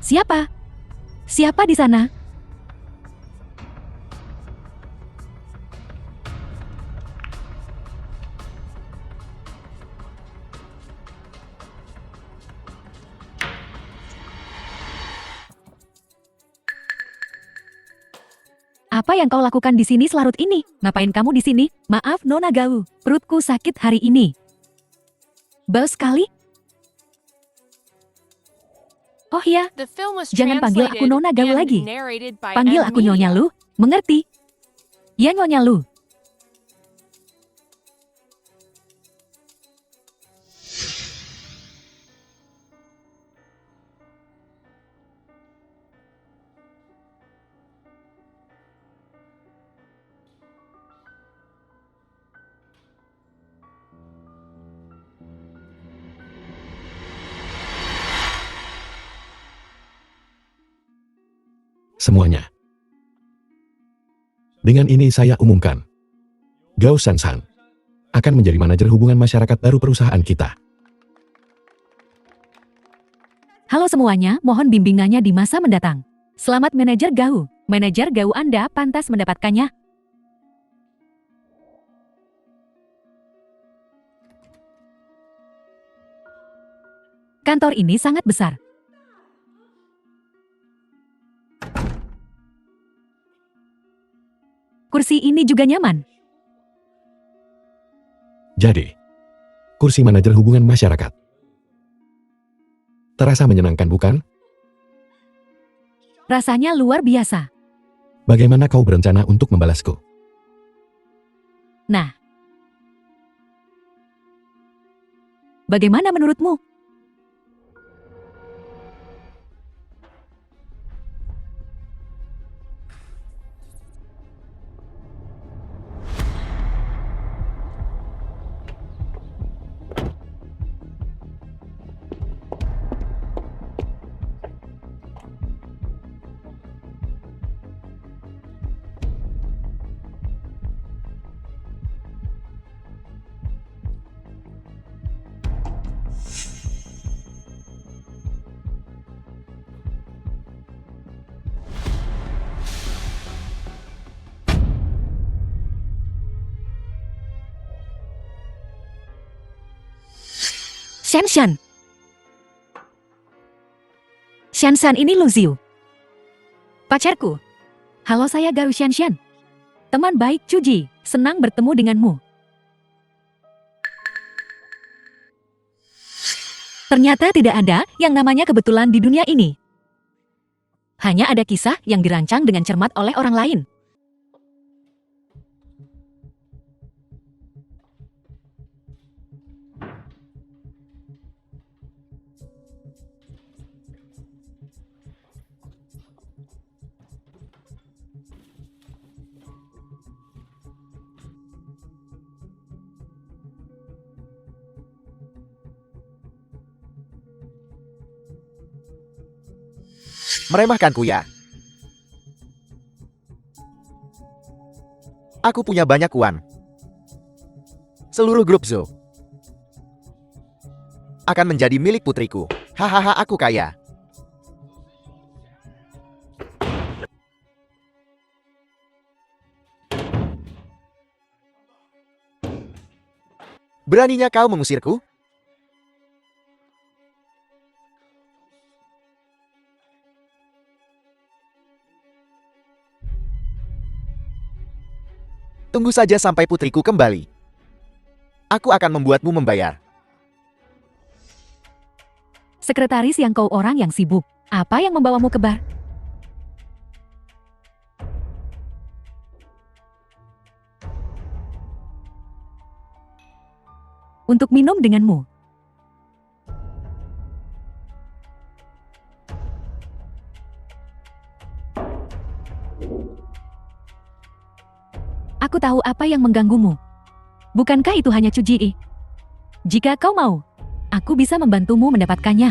Siapa? Siapa di sana? Apa yang kau lakukan di sini selarut ini? Ngapain kamu di sini? Maaf Nona Gau, perutku sakit hari ini. Bau sekali. Oh ya, The film was jangan panggil aku translated Nona Gau and lagi. narrated by Panggil N aku Nyonya Media. Lu, mengerti? Ya Nyonya Lu. Semuanya. Dengan ini saya umumkan. Gao Sansan akan menjadi manajer hubungan masyarakat baru perusahaan kita. Halo semuanya, mohon bimbingannya di masa mendatang. Selamat manajer Gau. Manajer Gau Anda pantas mendapatkannya. Kantor ini sangat besar. Kursi ini juga nyaman. Jadi, kursi manajer hubungan masyarakat. Terasa menyenangkan bukan? Rasanya luar biasa. Bagaimana kau berencana untuk membalasku? Nah, bagaimana menurutmu? Shanshan. Shanshan ini Luziu. Pacarku. Halo saya Gao Shanshan. Teman baik Cuji, senang bertemu denganmu. Ternyata tidak ada yang namanya kebetulan di dunia ini. Hanya ada kisah yang dirancang dengan cermat oleh orang lain. Meremehkanku ya. Aku punya banyak uang. Seluruh grup Zo akan menjadi milik putriku. Hahaha, aku kaya. Beraninya kau mengusirku? Tunggu saja sampai putriku kembali. Aku akan membuatmu membayar. Sekretaris yang kau orang yang sibuk. Apa yang membawamu ke bar? Untuk minum denganmu. Aku tahu apa yang mengganggumu. Bukankah itu hanya Cuji? Jika kau mau, aku bisa membantumu mendapatkannya.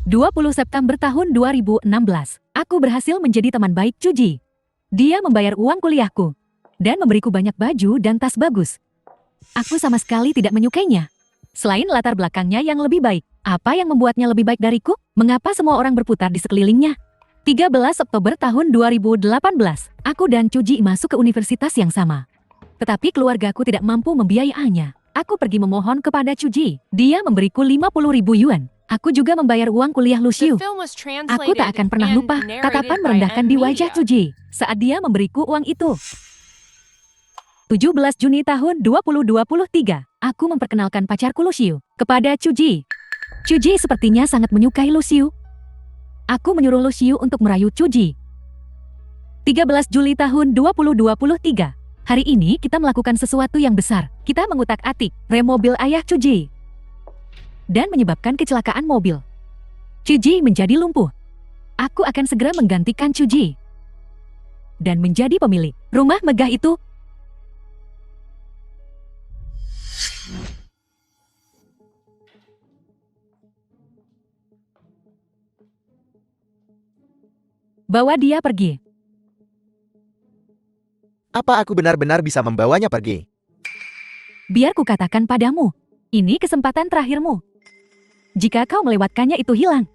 20 September tahun 2016, aku berhasil menjadi teman baik Chuji. Dia membayar uang kuliahku dan memberiku banyak baju dan tas bagus. Aku sama sekali tidak menyukainya. Selain latar belakangnya yang lebih baik, apa yang membuatnya lebih baik dariku? Mengapa semua orang berputar di sekelilingnya? 13 Oktober tahun 2018, aku dan Chuji masuk ke universitas yang sama. Tetapi keluargaku tidak mampu membiayainya. Aku pergi memohon kepada Chuji. Dia memberiku 50.000 yuan. Aku juga membayar uang kuliah The Luciu. film was translated Aku tak akan pernah and lupa narrated tatapan by merendahkan di wajah Media. Chuji saat dia memberiku uang itu. 17 Juni tahun 2023, aku memperkenalkan pacarku Luciu kepada Chuji. Chuji sepertinya sangat menyukai Luciu. Aku menyuruh Luciu untuk merayu Chuji. 13 Juli tahun 2023, hari ini kita melakukan sesuatu yang besar. Kita mengutak-atik rem mobil ayah Chuji dan menyebabkan kecelakaan mobil. Chuji menjadi lumpuh. Aku akan segera menggantikan Chuji dan menjadi pemilik rumah megah itu. Bawa dia pergi. Apa aku benar-benar bisa membawanya pergi? Biar kukatakan padamu, ini kesempatan terakhirmu. Jika kau melewatkannya itu hilang.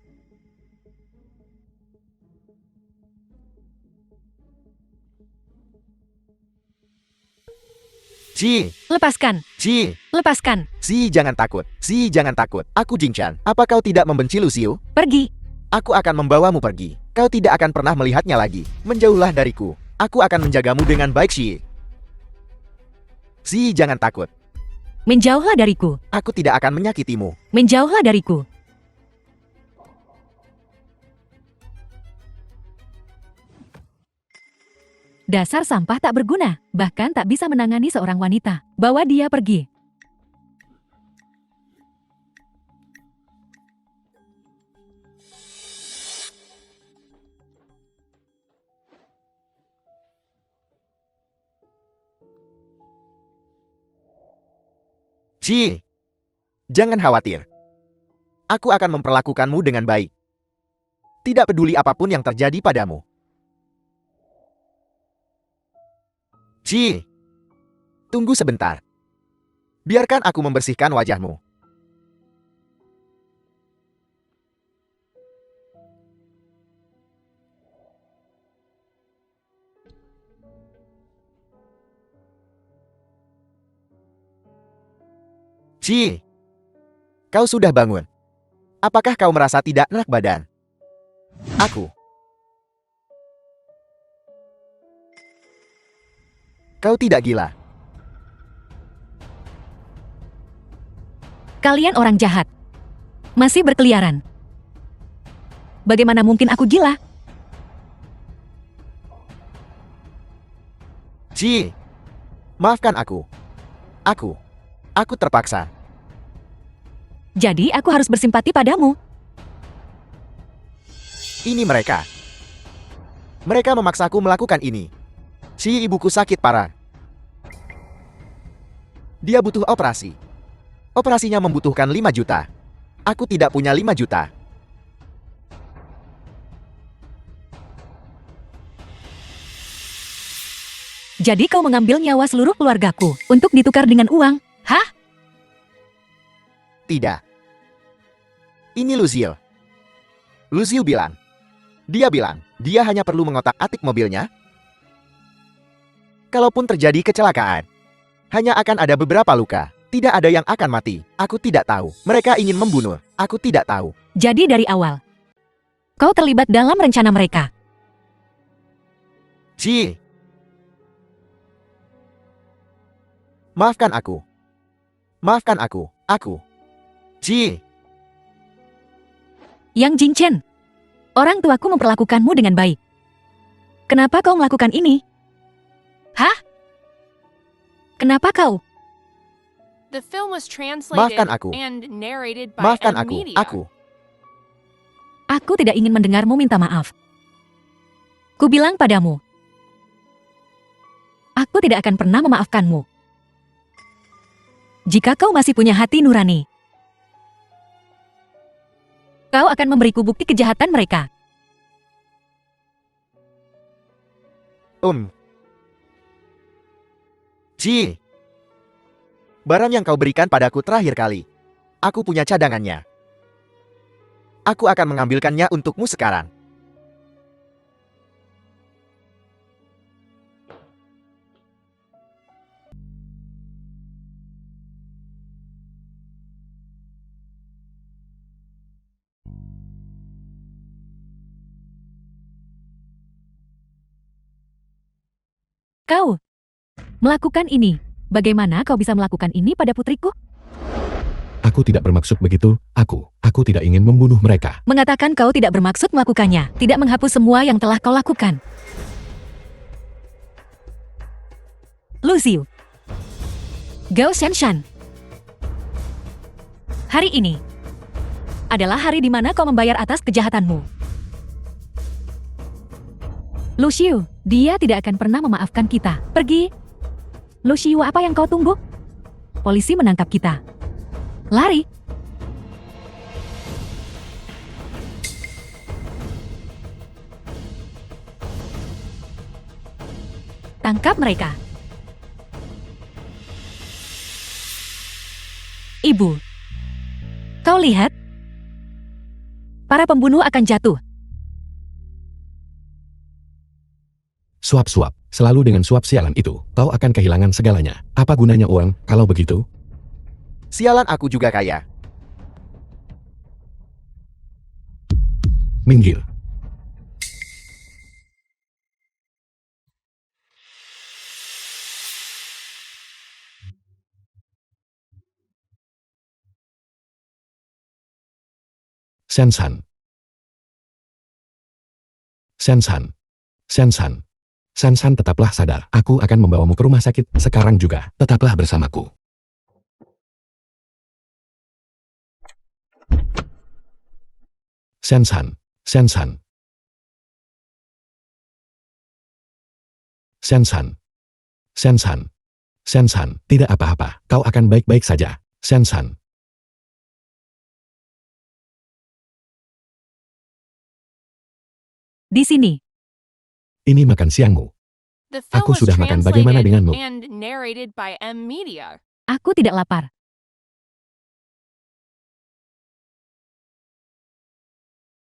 Si, Lepaskan, Si, lepaskan, Si jangan takut. Si jangan takut. Aku Jingchan. Apa kau tidak membenci Luciu? pergi. Aku akan membawamu pergi. Kau tidak akan pernah melihatnya lagi. Menjauhlah dariku. Aku akan menjagamu dengan baik, Si. Si jangan takut. Menjauhlah dariku, Aku tidak akan menyakitimu. menjauhlah dariku. Dasar sampah tak berguna, bahkan tak bisa menangani seorang wanita. Bawa dia pergi. Si, jangan khawatir. Aku akan memperlakukanmu dengan baik. Tidak peduli apapun yang terjadi padamu. Si, tunggu sebentar. Biarkan aku membersihkan wajahmu. Si, kau sudah bangun. Apakah kau merasa tidak enak badan? Aku. Kau tidak gila. Kalian orang jahat. Masih berkeliaran. Bagaimana mungkin aku gila? Si, maafkan aku. Aku terpaksa. Jadi aku harus bersimpati padamu. Ini mereka. Mereka memaksaku melakukan ini. Si ibuku sakit parah. Dia butuh operasi. Operasinya membutuhkan 5 juta. Aku tidak punya 5 juta. Jadi kau mengambil nyawa seluruh keluargaku untuk ditukar dengan uang? Hah? Tidak. Ini Luciu. Luciu bilang. Dia bilang, dia hanya perlu mengotak-atik mobilnya. Kalaupun terjadi kecelakaan, hanya akan ada beberapa luka. Tidak ada yang akan mati. Aku tidak tahu. Mereka ingin membunuh. Aku tidak tahu. Jadi dari awal, kau terlibat dalam rencana mereka. Si. Maafkan aku. Maafkan aku. Aku. Si. Yang Jingchen, orang tuaku memperlakukanmu dengan baik. Kenapa kau melakukan ini? Hah? Kenapa kau? The film was translated Maafkan aku. and narrated by Maafkan M aku. Media. Aku. Aku tidak ingin mendengarmu minta maaf. Ku bilang padamu, aku tidak akan pernah memaafkanmu. Jika kau masih punya hati nurani, kau kau akan memberiku bukti kejahatan mereka. Ji. Barang yang kau berikan padaku terakhir kali. Aku punya cadangannya. Aku akan mengambilkannya untukmu sekarang. Kau melakukan ini. Bagaimana kau bisa melakukan ini pada putriku? Aku tidak bermaksud begitu, aku tidak ingin membunuh mereka. Mengatakan kau tidak bermaksud melakukannya, tidak menghapus semua yang telah kau lakukan. Lu Xiu. Gao Shenshan. Hari ini adalah hari di mana kau membayar atas kejahatanmu. Lu Xiu, dia tidak akan pernah memaafkan kita. Pergi. Lu Xiu, apa yang kau tunggu? Polisi menangkap kita. Lari. Tangkap mereka. Ibu. Kau lihat? Para pembunuh akan jatuh. Suap-suap, selalu dengan suap sialan itu, kau akan kehilangan segalanya. Apa gunanya uang, kalau begitu? Sialan, aku juga kaya. Minggir. Sensan. Sensan. Sensan. Sensan, tetaplah sadar. Aku akan membawamu ke rumah sakit sekarang juga. Tetaplah bersamaku. Sensan. Sensan. Sensan. Sensan. Sensan, tidak apa-apa. Kau akan baik-baik saja. Sensan. Di sini. Ini makan siangmu. The film Aku was sudah makan, bagaimana translated denganmu? and narrated by M Media. Aku tidak lapar.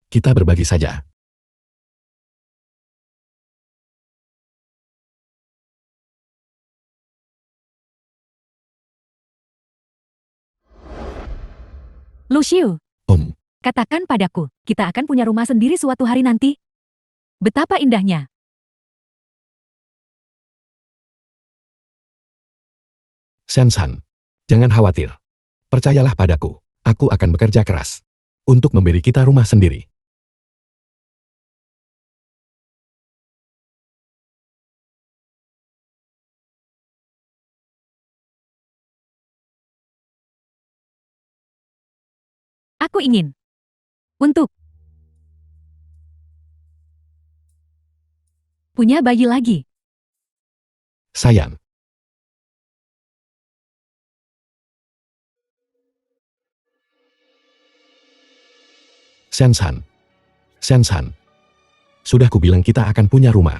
Kita berbagi saja. Lu Xiu, Om, katakan padaku, kita akan punya rumah sendiri suatu hari nanti. Betapa indahnya. Sensan. Jangan khawatir. Percayalah padaku. Aku akan bekerja keras untuk memberi kita rumah sendiri. Aku ingin. Untuk. Punya bayi lagi. Sayang. Sensan. Sensan. Sudah kubilang kita akan punya rumah.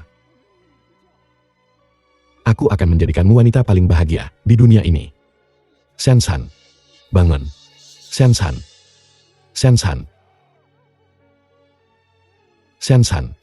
Aku akan menjadikanmu wanita paling bahagia di dunia ini. Sensan. Bangun. Sensan. Sensan. Sensan.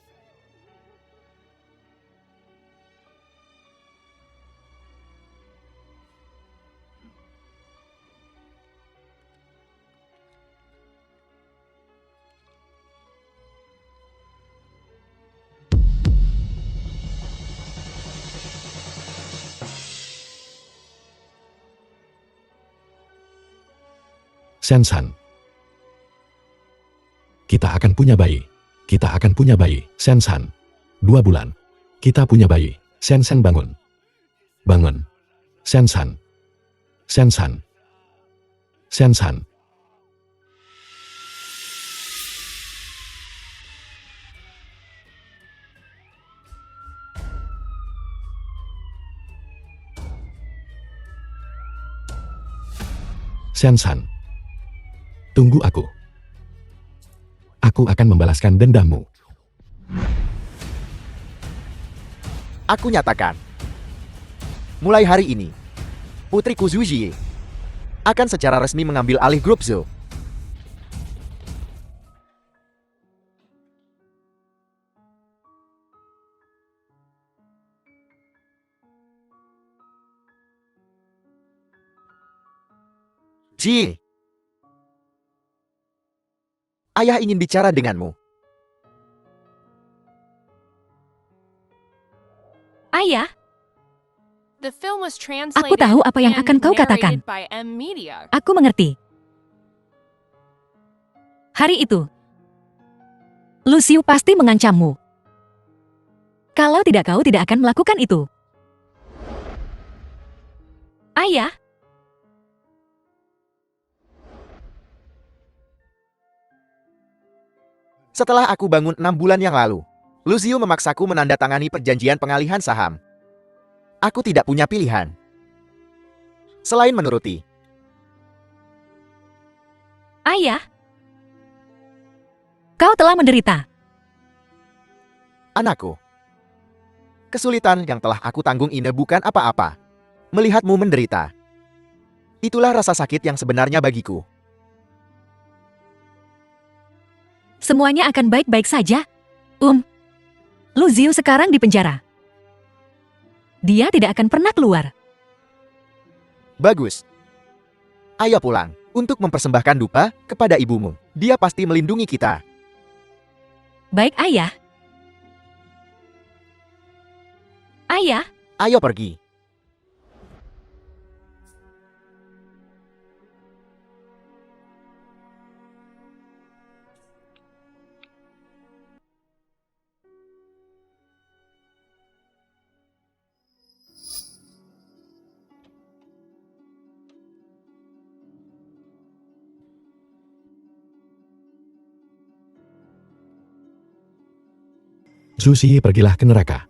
Sensan. Kita akan punya bayi. Kita akan punya bayi. Sensan. 2 bulan. Kita punya bayi. Sensan, bangun. Bangun. Sensan. Sensan. Sensan. Sensan. Tunggu aku. Aku akan membalaskan dendammu. Aku nyatakan. Mulai hari ini, putriku Zhu Jie akan secara resmi mengambil alih grup Zhou. Ji, ayah ingin bicara denganmu. Ayah, The film was translated aku tahu apa yang and akan kau katakan. narrated by M Media. Aku mengerti. Hari itu, Lucio pasti mengancammu. Kalau tidak, kau tidak akan melakukan itu. Ayah, Setelah aku bangun 6 bulan yang lalu, Lucio memaksaku menandatangani perjanjian pengalihan saham. Aku tidak punya pilihan selain menuruti. ayah, kau telah menderita. Anakku, kesulitan yang telah aku tanggung ini bukan apa-apa. Melihatmu menderita, itulah rasa sakit yang sebenarnya bagiku. Semuanya akan baik-baik saja. Lucio sekarang di penjara. Dia tidak akan pernah keluar. Bagus. Ayo pulang untuk mempersembahkan dupa kepada ibumu. Dia pasti melindungi kita. Baik, ayah. Ayah, Ayo pergi. Zhu Xi pergilah ke neraka.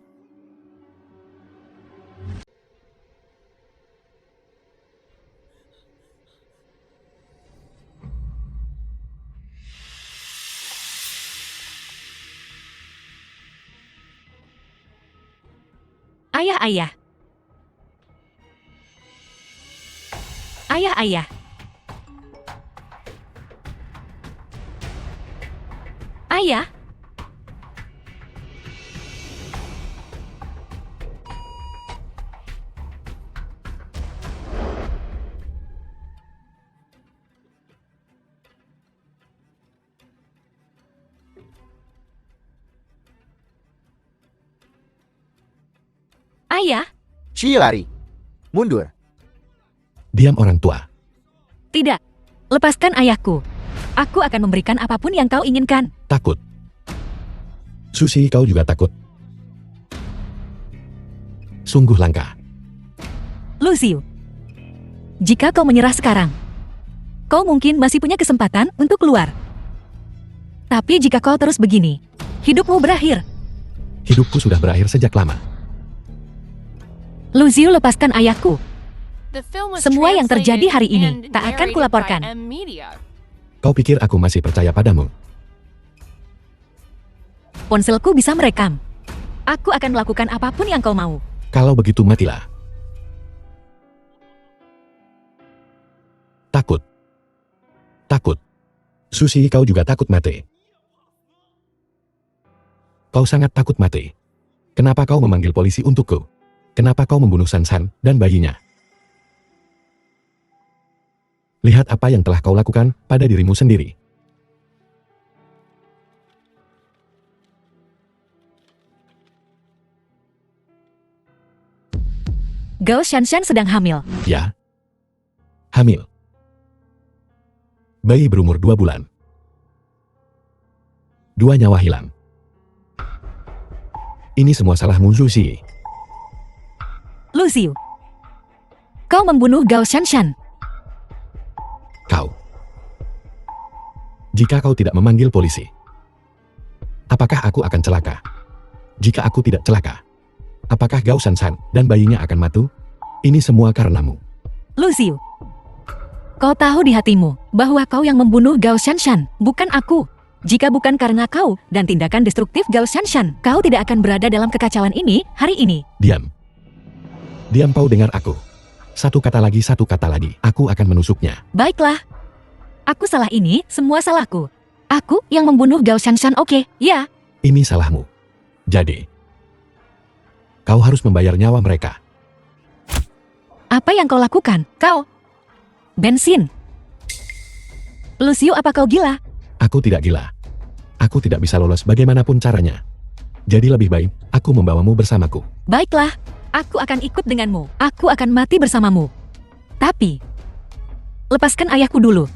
ayah, ayah. Ayah, ayah. Ayah, ayah. Shi lari. Mundur. Diam orang tua. Tidak. Lepaskan ayahku. Aku akan memberikan apapun yang kau inginkan. Takut. Susi, kau juga takut. Sungguh langka. Lucio, jika kau menyerah sekarang, kau mungkin masih punya kesempatan untuk keluar. Tapi jika kau terus begini, hidupmu berakhir. Hidupku sudah berakhir sejak lama. Lucio, lepaskan ayahku. The film was Semua yang terjadi hari ini translated and tak akan narrated kulaporkan. by M Media. Kau pikir aku masih percaya padamu? Ponselku bisa merekam. Aku akan melakukan apapun yang kau mau. Kalau begitu matilah. Takut. Takut. Susi, kau juga takut mati. Kau sangat takut mati. Kenapa kau memanggil polisi untukku? Kenapa kau membunuh Sansan dan bayinya? Lihat apa yang telah kau lakukan pada dirimu sendiri. Gao Shanshan sedang hamil. Ya. Hamil. Bayi berumur 2 bulan. 2 nyawa hilang. Ini semua salahmu, Susi. Lucio, kau membunuh Gao Shanshan. Kau. Jika kau tidak memanggil polisi, apakah aku akan celaka? Jika aku tidak celaka, apakah Gao Sansan dan bayinya akan mati? Ini semua karenamu. Lucio, kau tahu di hatimu bahwa kau yang membunuh Gao Shanshan, bukan aku. Jika bukan karena kau dan tindakan destruktif Gao Shanshan, kau tidak akan berada dalam kekacauan ini hari ini. Diam. Diam, Pau, dengar aku. Satu kata lagi, aku akan menusuknya. Baiklah. Aku salah, ini semua salahku. Aku yang membunuh Gao Shanshan, oke, ya. Ini salahmu. Jadi, kau harus membayar nyawa mereka. Apa yang kau lakukan? Kau. Bensin. Lucio, apa kau gila? Aku tidak gila. Aku tidak bisa lolos bagaimanapun caranya. Jadi lebih baik, aku membawamu bersamaku. Baiklah, aku akan ikut denganmu. Aku akan mati bersamamu. Tapi, lepaskan ayahku dulu.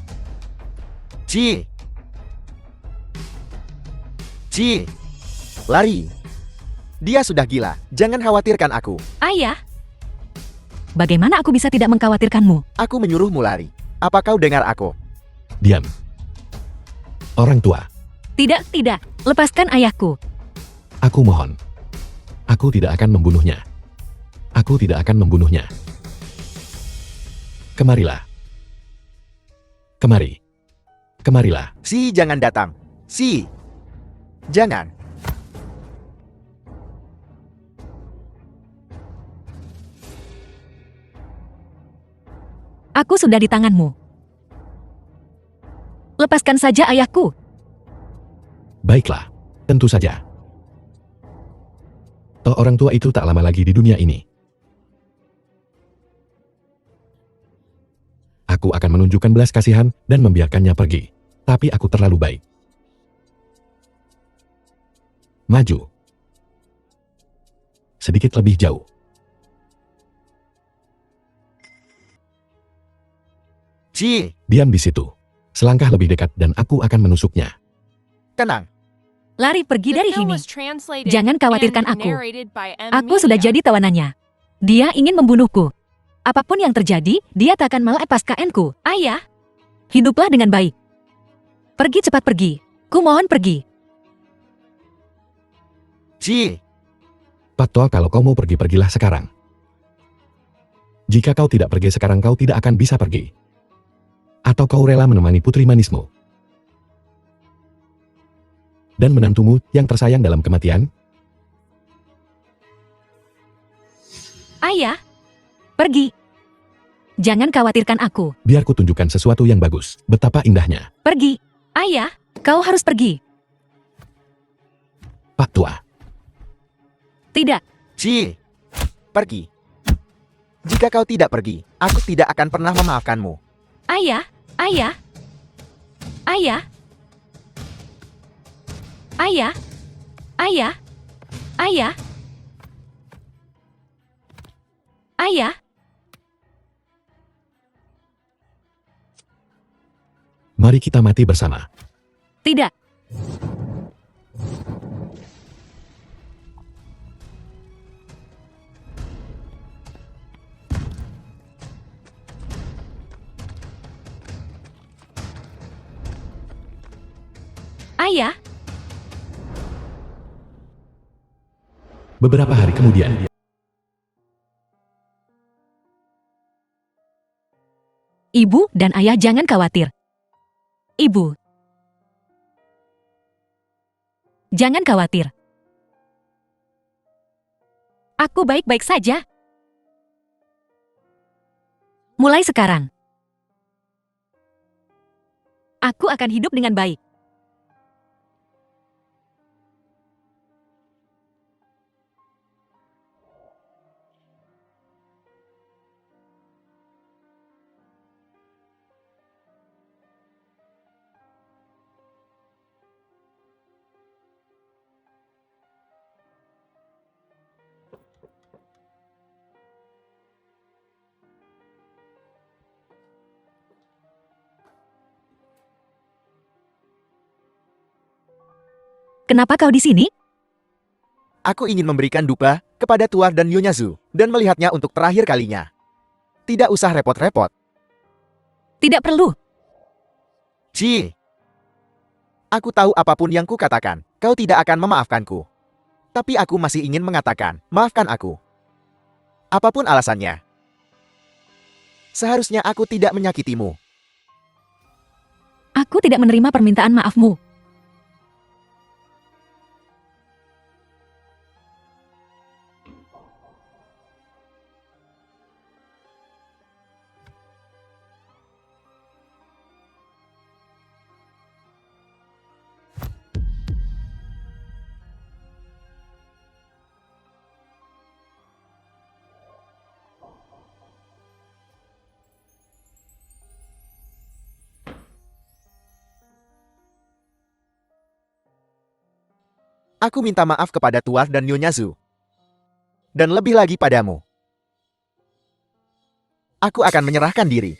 Ci. Lari. Dia sudah gila. Jangan khawatirkan aku. Ayah. Bagaimana aku bisa tidak mengkhawatirkanmu? Aku menyuruhmu lari. Apa kau dengar aku? Diam. Orang tua, Tidak. Lepaskan ayahku. aku mohon. Aku tidak akan membunuhnya. Aku tidak akan membunuhnya. Kemarilah. Kemarilah. Si, jangan datang. Si. Jangan. Aku sudah di tanganmu. Lepaskan saja ayahku. Baiklah, tentu saja. Toh orang tua itu tak lama lagi di dunia ini. Aku akan menunjukkan belas kasihan dan membiarkannya pergi. Tapi aku terlalu baik. Maju. Sedikit lebih jauh. Ci, Diam di situ. Selangkah lebih dekat dan aku akan menusuknya. tenang. Lari pergi The dari film sini. was translated Jangan khawatirkan and aku. narrated by M. Aku sudah Media. jadi tawanannya. Dia ingin membunuhku. Apapun yang terjadi, dia tak akan melepaskanku. Ayah, hiduplah dengan baik. Pergi cepat pergi. Ku mohon pergi. Ci, Patto, kalau kau mau pergi, pergilah sekarang. Jika kau tidak pergi sekarang, kau tidak akan bisa pergi. Atau kau rela menemani putri manismu dan menantumu yang tersayang dalam kematian? Ayah, pergi. Jangan khawatirkan aku. Biar ku tunjukkan sesuatu yang bagus. Betapa indahnya. Pergi. Ayah, kau harus pergi. Pak tua. Tidak. Ci, pergi. Jika kau tidak pergi, aku tidak akan pernah memaafkanmu. Ayah, ayah. Ayah. Ayah. Ayah. Ayah. Ayah. Mari kita mati bersama. Tidak. Ayah. Beberapa hari kemudian, Ibu dan ayah jangan khawatir. Ibu. Jangan khawatir. Aku baik-baik saja. Mulai sekarang, aku akan hidup dengan baik. Kenapa kau di sini? Aku ingin memberikan dupa kepada Tuar dan Nyonya Zhu dan melihatnya untuk terakhir kalinya. Tidak usah repot-repot. Tidak perlu. Ci, aku tahu apapun yang kukatakan, kau tidak akan memaafkanku. Tapi aku masih ingin mengatakan, maafkan aku. Apapun alasannya. Seharusnya aku tidak menyakitimu. Aku tidak menerima permintaan maafmu. Aku minta maaf kepada Tuan dan Nyonya Zhu. Dan lebih lagi padamu. Aku akan menyerahkan diri.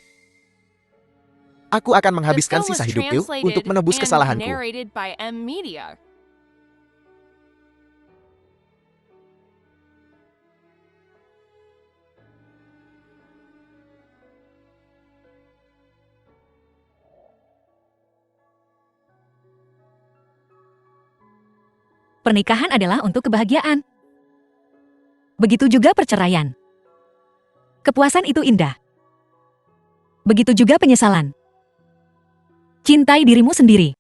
Aku akan The menghabiskan film was sisa hidupku translated untuk menebus and kesalahanku. narrated by M Media. Pernikahan adalah untuk kebahagiaan. Begitu juga perceraian. Kepuasan itu indah. Begitu juga penyesalan. Cintai dirimu sendiri.